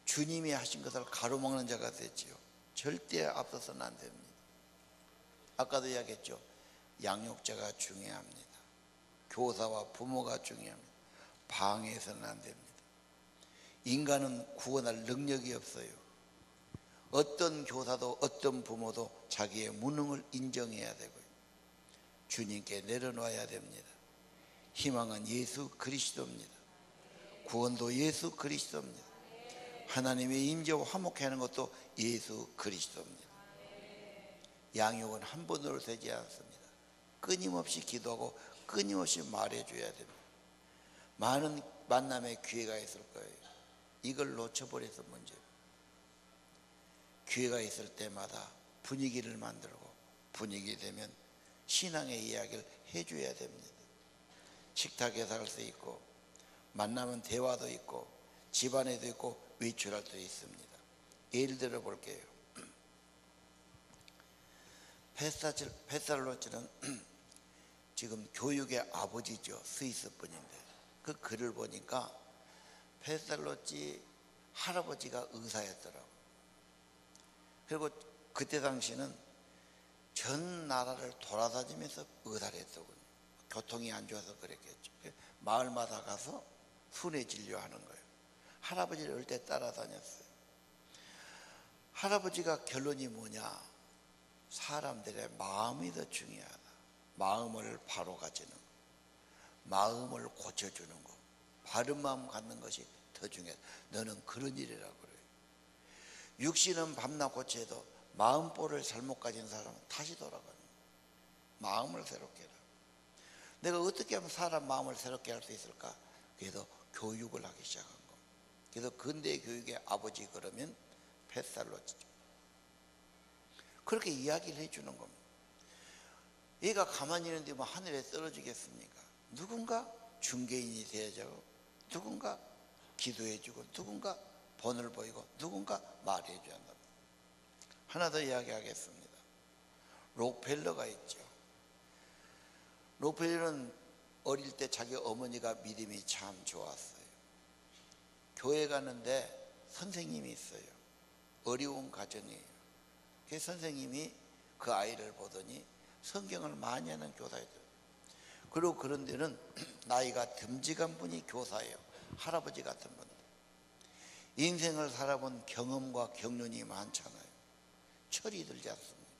주님이 하신 것을 가로막는 자가 되지요. 절대 앞서서는 안 됩니다. 아까도 이야기했죠. 양육자가 중요합니다. 교사와 부모가 중요합니다. 방해해서는 안 됩니다. 인간은 구원할 능력이 없어요. 어떤 교사도 어떤 부모도 자기의 무능을 인정해야 되고요. 주님께 내려놔야 됩니다. 희망은 예수 그리스도입니다. 구원도 예수 그리스도입니다. 하나님의 임재와 화목케 하는 것도 예수 그리스도입니다. 양육은 한 번으로 되지 않습니다. 끊임없이 기도하고 끊임없이 말해줘야 됩니다. 많은 만남의 기회가 있을 거예요. 이걸 놓쳐버려서 문제입니다. 기회가 있을 때마다 분위기를 만들고, 분위기 되면 신앙의 이야기를 해줘야 됩니다. 식탁에서 할 수 있고, 만나면 대화도 있고, 집안에도 있고, 외출할 수 있습니다. 예를 들어 볼게요. 페살로치는 지금 교육의 아버지죠. 스위스 분인데, 그 글을 보니까 페살로치 할아버지가 의사였더라고. 그리고 그때 당시는 전 나라를 돌아다니면서 의사를 했더군요. 교통이 안 좋아서 그랬겠죠. 마을마다 가서 순회 진료하는 거예요. 할아버지를 어릴 때 따라다녔어요. 할아버지가 결론이 뭐냐? 사람들의 마음이 더 중요하다. 마음을 바로 가지는 거, 마음을 고쳐주는 거, 바른 마음 갖는 것이 더 중요하다. 너는 그런 일이라고 그래요. 육신은 밤낮 고쳐도 마음볼을 잘못 가진 사람은 다시 돌아가는 거예요. 마음을 새롭게 해라. 내가 어떻게 하면 사람 마음을 새롭게 할 수 있을까? 그래서 교육을 하기 시작한 거. 그래서 근대 교육의 아버지 그러면 페살로치죠. 그렇게 이야기를 해주는 겁니다. 얘가 가만히 있는데 뭐 하늘에 떨어지겠습니까? 누군가 중개인이 되어야죠. 누군가 기도해주고, 누군가 본을 보이고, 누군가 말해줘야 한다. 하나 더 이야기하겠습니다. 록펠러가 있죠. 록펠러는 어릴 때 자기 어머니가 믿음이 참 좋았어요. 교회 가는데 선생님이 있어요. 어려운 가정이에요. 그 선생님이 그 아이를 보더니 성경을 많이 하는 교사였어요. 그리고 그런 데는 나이가 듬직한 분이 교사예요. 할아버지 같은 분. 인생을 살아본 경험과 경륜이 많잖아요. 철이 들지 않습니까?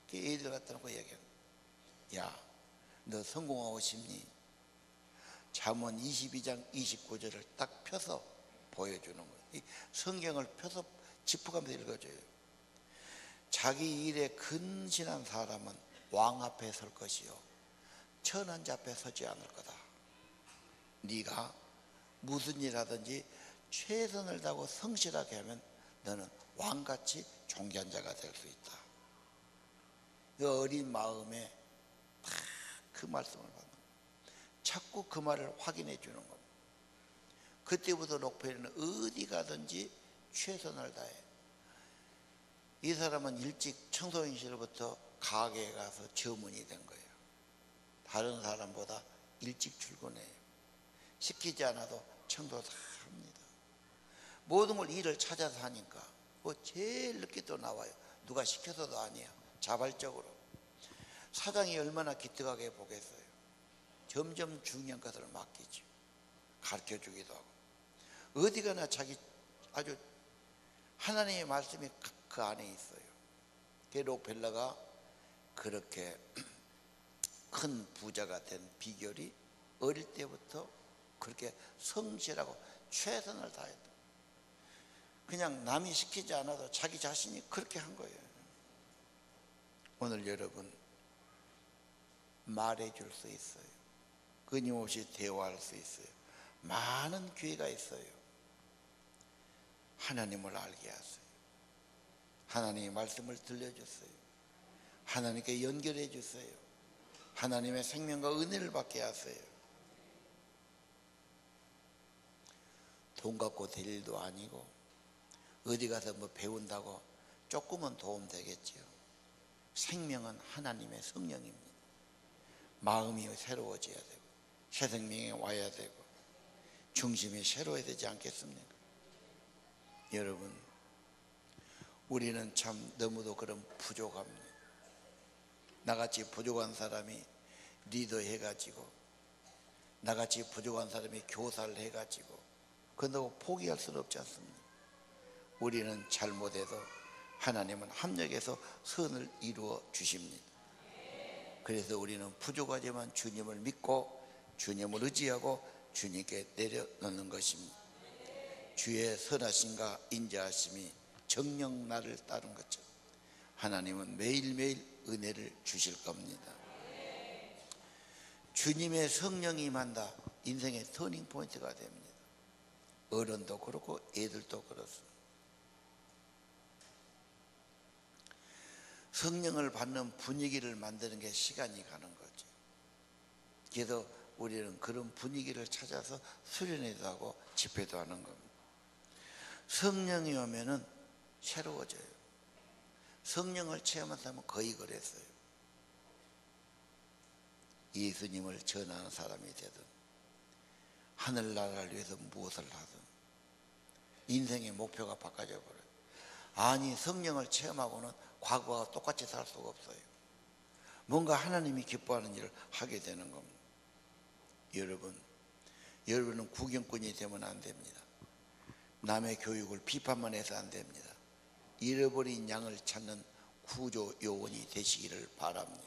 그 애들 갖다 놓고 얘기해요. 야, 너 성공하고 싶니? 잠언 22장 29절을 딱 펴서 보여주는 거예요. 이 성경을 펴서 짚어가면서 읽어줘요. 자기 일에 근신한 사람은 왕 앞에 설 것이요 천한 자 앞에 서지 않을 거다. 네가 무슨 일 하든지 최선을 다하고 성실하게 하면 너는 왕같이 존귀한 자가 될 수 있다. 그 어린 마음에 딱 그 말씀을 받는 거예요. 자꾸 그 말을 확인해 주는 겁니다. 그때부터 록펠러는 어디 가든지 최선을 다해. 이 사람은 일찍 청소년 시절부터 가게에 가서 점원이 된 거예요. 다른 사람보다 일찍 출근해요. 시키지 않아도 청소 다 합니다. 모든 걸 일을 찾아서 하니까 뭐 제일 늦게 또 나와요. 누가 시켜서도 아니에요. 자발적으로. 사장이 얼마나 기특하게 보겠어요. 점점 중요한 것을 맡기죠. 가르쳐주기도 하고. 어디 가나 자기 아주 하나님의 말씀이 그 안에 있어요. 그 록펠러가 그렇게 큰 부자가 된 비결이 어릴 때부터 그렇게 성실하고 최선을 다했다. 그냥 남이 시키지 않아도 자기 자신이 그렇게 한 거예요. 오늘 여러분 말해줄 수 있어요. 끊임없이 대화할 수 있어요. 많은 기회가 있어요. 하나님을 알게 하세요. 하나님의 말씀을 들려주세요. 하나님께 연결해 주세요. 하나님의 생명과 은혜를 받게 하세요. 돈 갖고 될 일도 아니고 어디 가서 뭐 배운다고 조금은 도움 되겠지요. 생명은 하나님의 성령입니다. 마음이 새로워져야 되고 새 생명이 와야 되고 중심이 새로워야 되지 않겠습니까? 여러분, 우리는 참 너무도 그런 부족합니다. 나같이 부족한 사람이 리더 해가지고 나같이 부족한 사람이 교사를 해가지고 그런다고 포기할 수는 없지 않습니까? 우리는 잘못해도 하나님은 합력해서 선을 이루어 주십니다. 그래서 우리는 부족하지만 주님을 믿고 주님을 의지하고 주님께 내려놓는 것입니다. 주의 선하심과 인자하심이 정녕 나를 따른 것처럼 하나님은 매일매일 은혜를 주실 겁니다. 주님의 성령이 임한다. 인생의 터닝 포인트가 됩니다. 어른도 그렇고 애들도 그렇습니다. 성령을 받는 분위기를 만드는 게 시간이 가는 거죠. 그래서 우리는 그런 분위기를 찾아서 수련회도 하고 집회도 하는 겁니다. 성령이 오면은 새로워져요. 성령을 체험한다면 거의 그랬어요. 예수님을 전하는 사람이 되든 하늘나라를 위해서 무엇을 하든 인생의 목표가 바꿔져 버려요. 아니, 성령을 체험하고는 과거와 똑같이 살 수가 없어요. 뭔가 하나님이 기뻐하는 일을 하게 되는 겁니다. 여러분은 구경꾼이 되면 안 됩니다. 남의 교육을 비판만 해서 안 됩니다. 잃어버린 양을 찾는 구조 요원이 되시기를 바랍니다.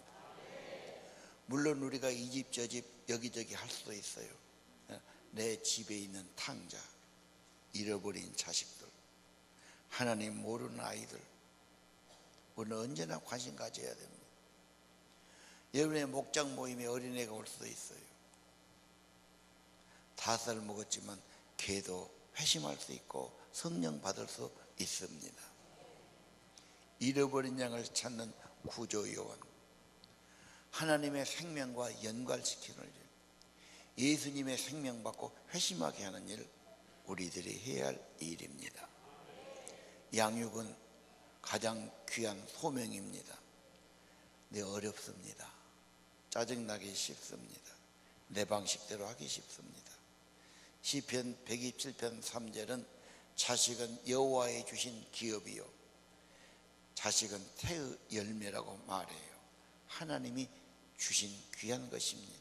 물론 우리가 이 집 저 집 여기저기 할 수도 있어요. 내 집에 있는 탕자, 잃어버린 자식들, 하나님 모르는 아이들, 우리는 언제나 관심 가져야 됩니다. 여러분의 목장 모임에 어린애가 올 수도 있어요. 5살 먹었지만 걔도 회심할 수 있고 성령 받을 수 있습니다. 잃어버린 양을 찾는 구조 요원, 하나님의 생명과 연관시키는 일, 예수님의 생명 받고 회심하게 하는 일, 우리들이 해야 할 일입니다. 양육은 가장 귀한 소명입니다. 근데 어렵습니다. 짜증나기 쉽습니다. 내 방식대로 하기 쉽습니다. 시편 127편 3절은 자식은 여호와의 주신 기업이요 자식은 태의 열매라고 말해요. 하나님이 주신 귀한 것입니다.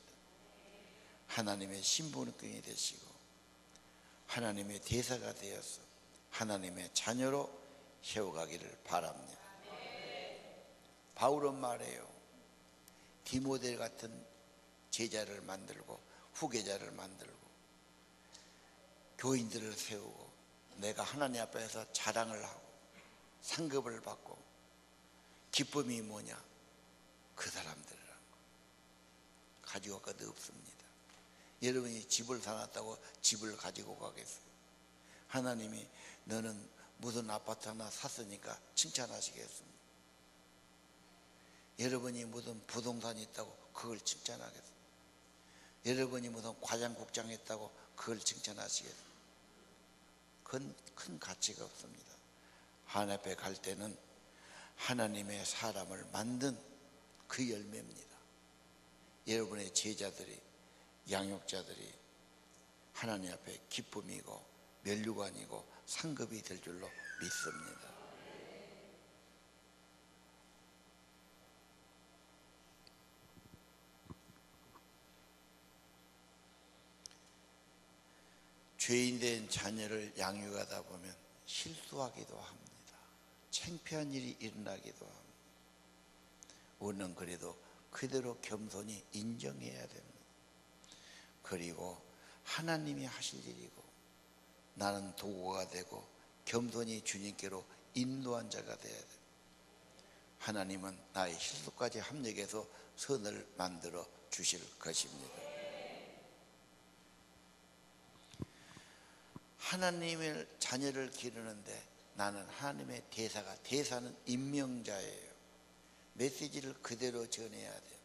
하나님의 신분권이 되시고 하나님의 대사가 되어서 하나님의 자녀로 세워가기를 바랍니다. 바울은 말해요. 디모데 같은 제자를 만들고 후계자를 만들고 교인들을 세우고 내가 하나님 앞에서 자랑을 하고 상급을 받고 기쁨이 뭐냐? 그 사람들이라는 거. 가지고 갈 것 없습니다. 여러분이 집을 사놨다고 집을 가지고 가겠어요? 하나님이 너는 무슨 아파트 하나 샀으니까 칭찬하시겠습니다. 여러분이 무슨 부동산이 있다고 그걸 칭찬하겠습니다. 여러분이 무슨 과장국장 있다고 그걸 칭찬하시겠습니다. 그건 큰 가치가 없습니다. 하나님 앞에 갈 때는 하나님의 사람을 만든 그 열매입니다. 여러분의 제자들이, 양육자들이 하나님 앞에 기쁨이고 면류관이고 상급이 될 줄로 믿습니다. 죄인된 자녀를 양육하다 보면 실수하기도 합니다. 창피한 일이 일어나기도 합니다. 우리는 그래도 그대로 겸손히 인정해야 됩니다. 그리고 하나님이 하실 일이고 나는 도구가 되고 겸손히 주님께로 인도한 자가 되어야 됩니다. 하나님은 나의 실수까지 합력해서 선을 만들어 주실 것입니다. 하나님의 자녀를 기르는데 나는 하나님의 대사는 임명자예요. 메시지를 그대로 전해야 돼요.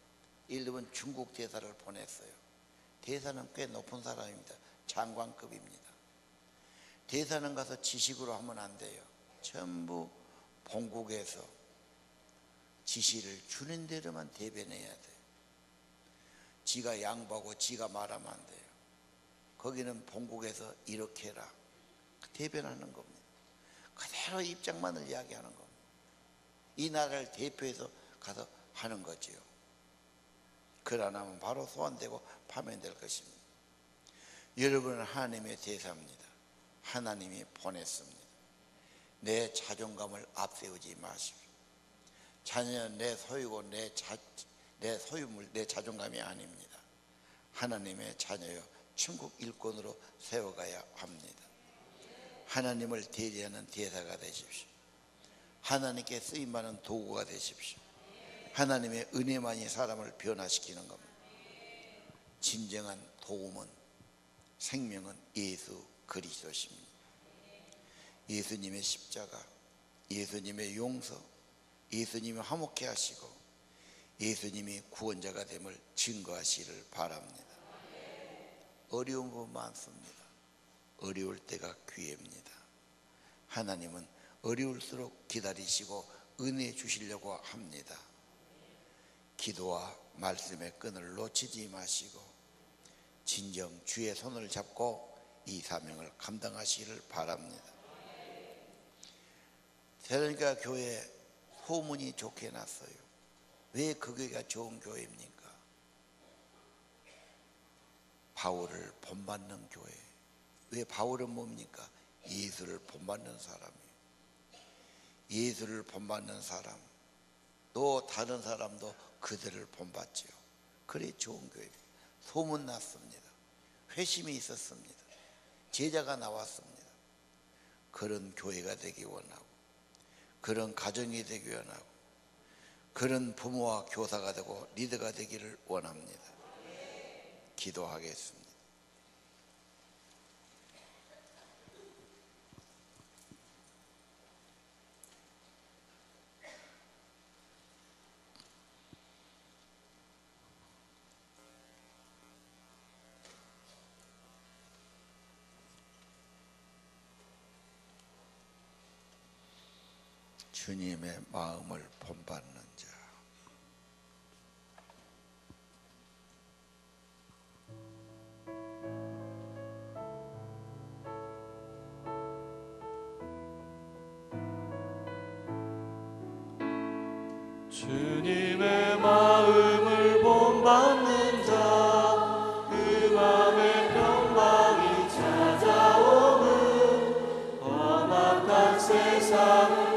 예를 들면 중국 대사를 보냈어요. 대사는 꽤 높은 사람입니다. 장관급입니다. 대사는 가서 지식으로 하면 안 돼요. 전부 본국에서 지시를 주는 대로만 대변해야 돼요. 지가 양보하고 지가 말하면 안 돼요. 거기는 본국에서 이렇게 해라 대변하는 겁니다. 그대로 입장만을 이야기하는 겁니다. 이 나라를 대표해서 가서 하는 거지요. 그러나면 바로 소환되고 파면될 것입니다. 여러분은 하나님의 대사입니다. 하나님이 보냈습니다. 내 자존감을 앞세우지 마십시오. 자녀는 내 소유고 내 소유물, 내 자존감이 아닙니다. 하나님의 자녀요 천국 일꾼으로 세워가야 합니다. 하나님을 대리하는 대사가 되십시오. 하나님께 쓰임받는 도구가 되십시오. 하나님의 은혜만이 사람을 변화시키는 겁니다. 진정한 도움은 생명은 예수 그리스도십니다. 예수님의 십자가, 예수님의 용서, 예수님이 화목해 하시고 예수님이 구원자가 됨을 증거하시기를 바랍니다. 어려운 부분 많습니다. 어려울 때가 기회입니다. 하나님은 어려울수록 기다리시고 은혜 주시려고 합니다. 기도와 말씀의 끈을 놓치지 마시고 진정 주의 손을 잡고 이 사명을 감당하시기를 바랍니다. 대전교회 교회 소문이 좋게 났어요. 왜 그 교회가 좋은 교회입니까? 바울을 본받는 교회. 왜 바울은 뭡니까? 예수를 본받는 사람이에요. 예수를 본받는 사람, 또 다른 사람도 그들을 본받지요. 그래 좋은 교회입니다. 소문났습니다. 회심이 있었습니다. 제자가 나왔습니다. 그런 교회가 되기 원하고, 그런 가정이 되기 원하고, 그런 부모와 교사가 되고 리더가 되기를 원합니다. 기도하겠습니다. 주님의 마음을 본받는 자. 주님의 마음을 본받는 자, 그 마음에 평강이 찾아오는 험악한 세상을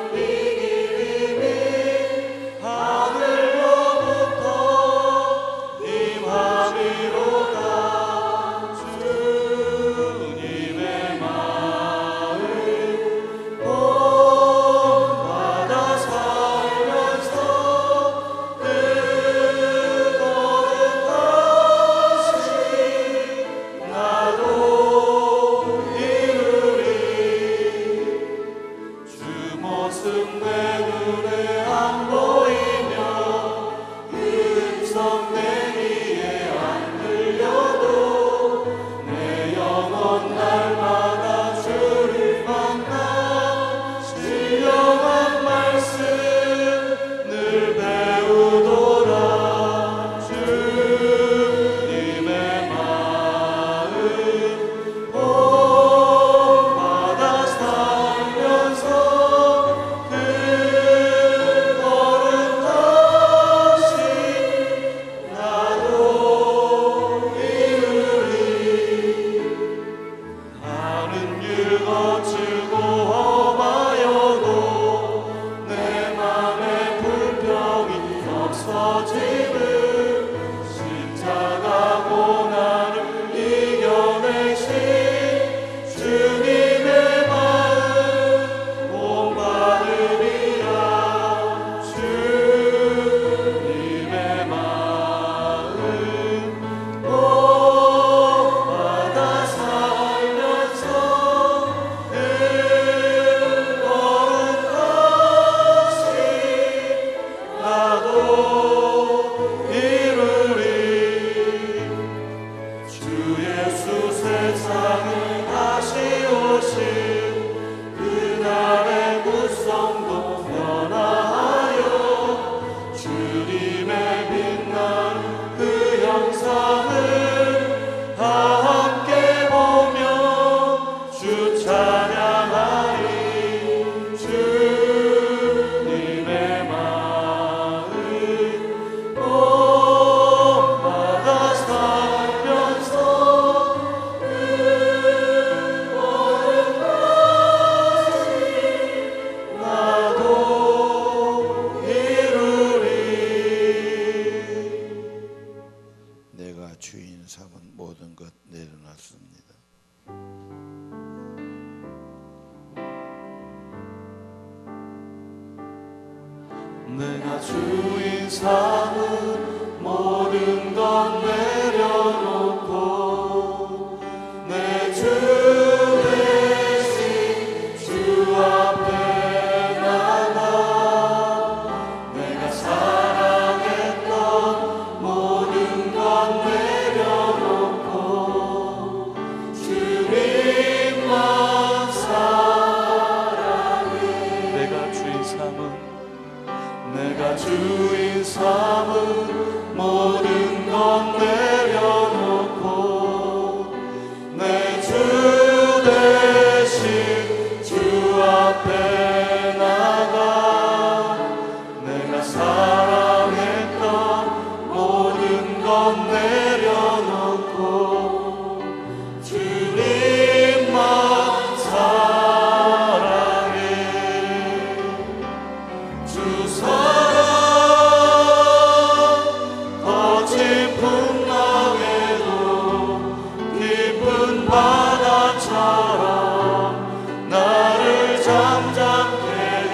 내가 주인 삼은 모든 것 내려놓고 내 주 대신 주 앞에 나가 대신 주 앞에 나가 내가 사랑했던 모든 것 내려놓고 주님만 사랑해. 주 사랑 거친 풍랑에도 깊은 바다처럼 나를 잠잠케 해.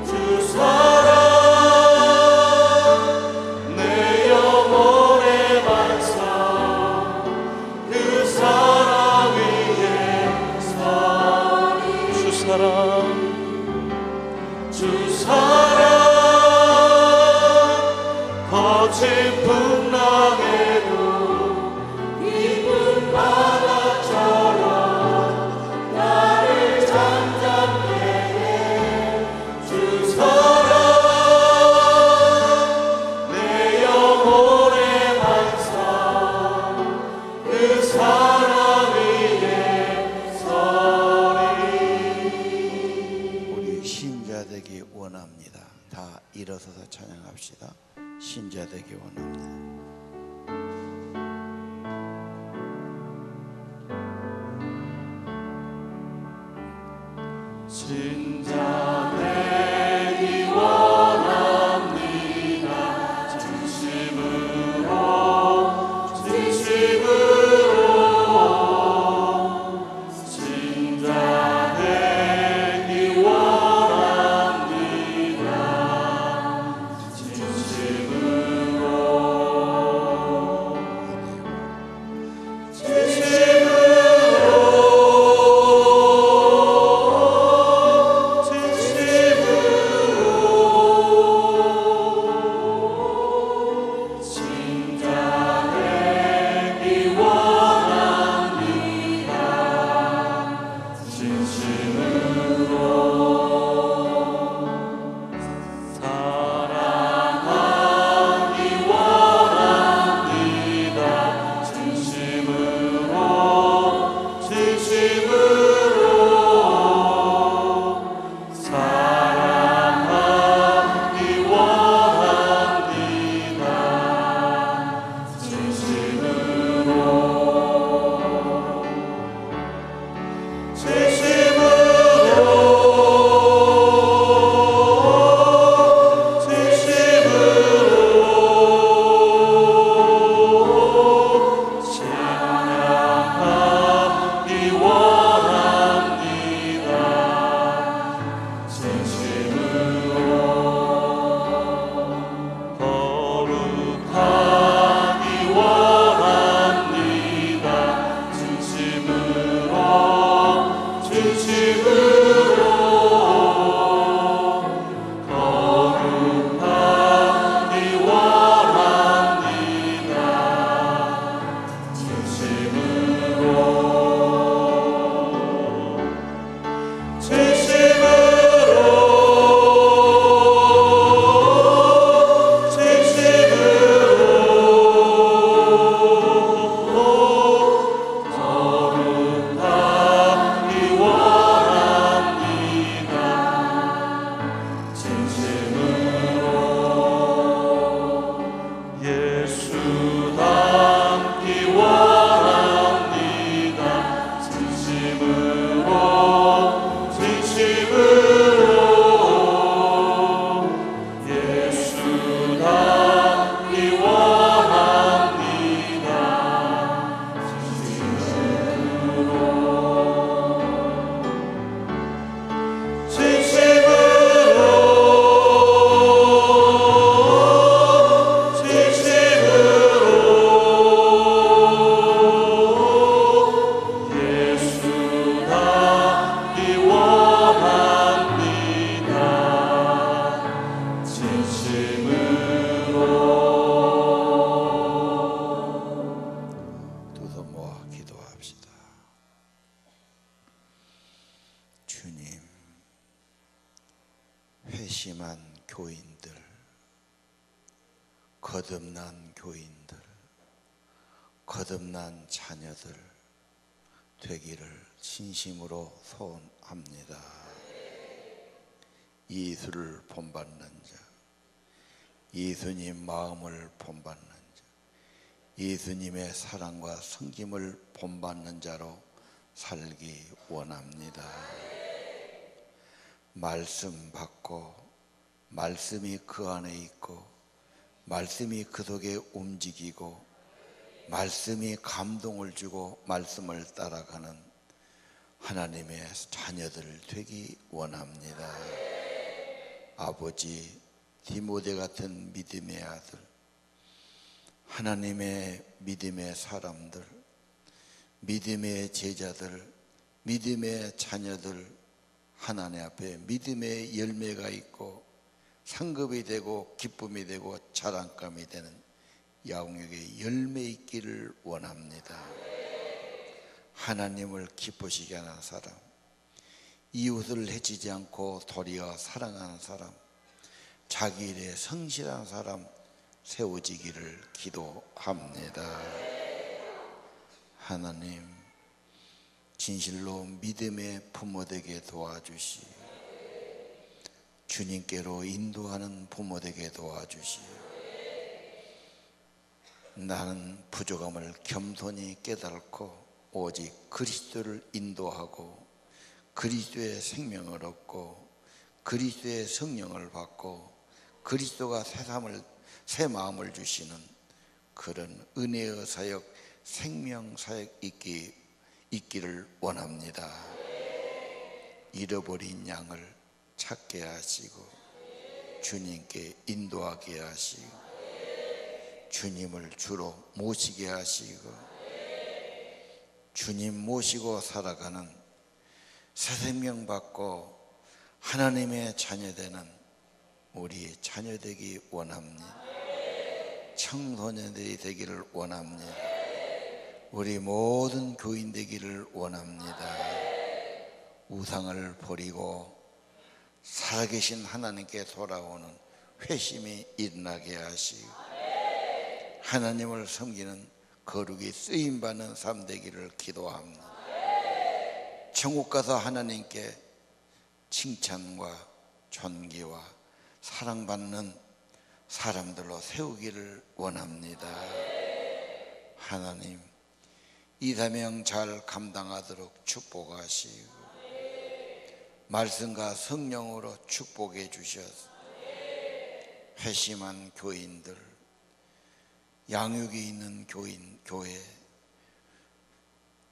주 사랑 내 영혼의 반사 그 사랑 위에 서리. 주 사랑 주 사랑 거친 풍랑에도 깊은 바다처럼 나를 잠잠케 해. 주 사랑 내 영혼의 반사 그 사랑 위에 서리. 우리 신자 되기 원합니다. 다 일어서서 찬양합시다. 신자 되기 원합니다. 진짜 되기 원합니다. 진심으로 진짜 되기 원합니다. 회심한 교인들, 거듭난 교인들, 거듭난 자녀들, 되기를 진심으로 소원합니다. 예수를 본받는 자, 예수님 마음을 본받는 자, 예수님의 사랑과 섬김을 본받는 자로 살기 원합니다. 말씀 받고 말씀이 그 안에 있고 말씀이 그 속에 움직이고 말씀이 감동을 주고 말씀을 따라가는 하나님의 자녀들 되기 원합니다. 아버지, 디모데 같은 믿음의 아들, 하나님의 믿음의 사람들, 믿음의 제자들, 믿음의 자녀들, 하나님 앞에 믿음의 열매가 있고 상급이 되고 기쁨이 되고 자랑감이 되는 양육의 열매 있기를 원합니다. 하나님을 기쁘시게 하는 사람, 이웃을 해치지 않고 도리어 사랑하는 사람, 자기 일에 성실한 사람 세워지기를 기도합니다. 하나님, 진실로 믿음의 부모 되게 도와주시, 주님께로 인도하는 부모 되게 도와주시, 나는 부족함을 겸손히 깨닫고 오직 그리스도를 인도하고 그리스도의 생명을 얻고 그리스도의 성령을 받고 그리스도가 새 마음을 주시는 그런 은혜의 사역, 생명 사역 있기를 원합니다. 잃어버린 양을 찾게 하시고 주님께 인도하게 하시고 주님을 주로 모시게 하시고 주님 모시고 살아가는 새 생명 받고 하나님의 자녀 되는 우리 자녀 되기 원합니다. 청소년들이 되기를 원합니다. 우리 모든 교인 되기를 원합니다. 우상을 버리고 살아계신 하나님께 돌아오는 회심이 일어나게 하시고 하나님을 섬기는 거룩이 쓰임받는 삶 되기를 기도합니다. 천국 가서 하나님께 칭찬과 존귀와 사랑받는 사람들로 세우기를 원합니다. 하나님, 이 사명 잘 감당하도록 축복하시고 말씀과 성령으로 축복해 주셔서 회심한 교인들, 양육이 있는 교회,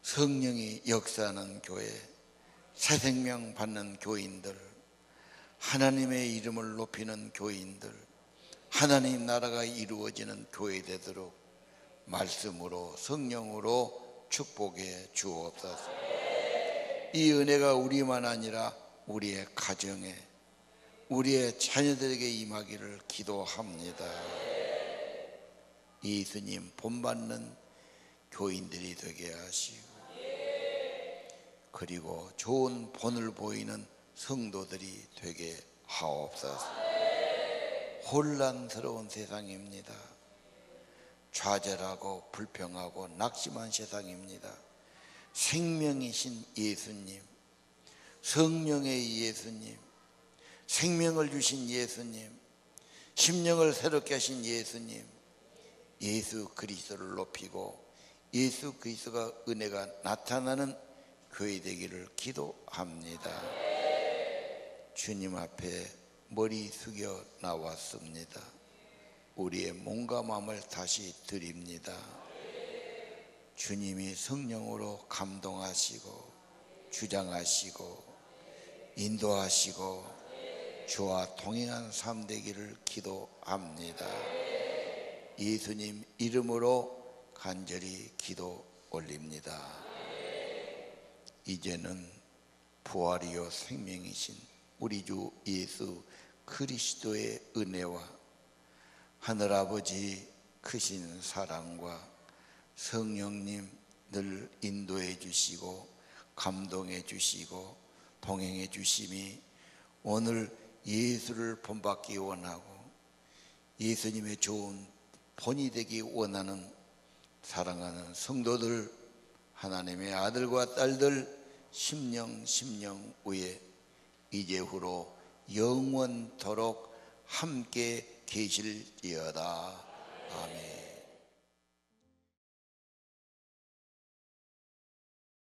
성령이 역사하는 교회, 새 생명 받는 교인들, 하나님의 이름을 높이는 교인들, 하나님 나라가 이루어지는 교회 되도록 말씀으로 성령으로 축복해 주옵소서. 이 은혜가 우리만 아니라 우리의 가정에, 우리의 자녀들에게 임하기를 기도합니다. 예수님 본받는 교인들이 되게 하시고 그리고 좋은 본을 보이는 성도들이 되게 하옵소서. 혼란스러운 세상입니다. 좌절하고 불평하고 낙심한 세상입니다. 생명이신 예수님, 성령의 예수님, 생명을 주신 예수님, 심령을 새롭게 하신 예수님, 예수 그리스도를 높이고 예수 그리스도가 은혜가 나타나는 교회 되기를 기도합니다. 주님 앞에 머리 숙여 나왔습니다. 우리의 몸과 마음을 다시 드립니다. 주님이 성령으로 감동하시고 주장하시고 인도하시고 주와 동행한 삶 되기를 기도합니다. 예수님 이름으로 간절히 기도 올립니다. 이제는 부활이요 생명이신 우리 주 예수 그리스도의 은혜와 하늘아버지 크신 사랑과 성령님 늘 인도해 주시고 감동해 주시고 동행해 주심이 오늘 예수를 본받기 원하고 예수님의 좋은 본이 되기 원하는 사랑하는 성도들 하나님의 아들과 딸들 심령 위에 이제후로 영원토록 함께 계실지어다. 아멘.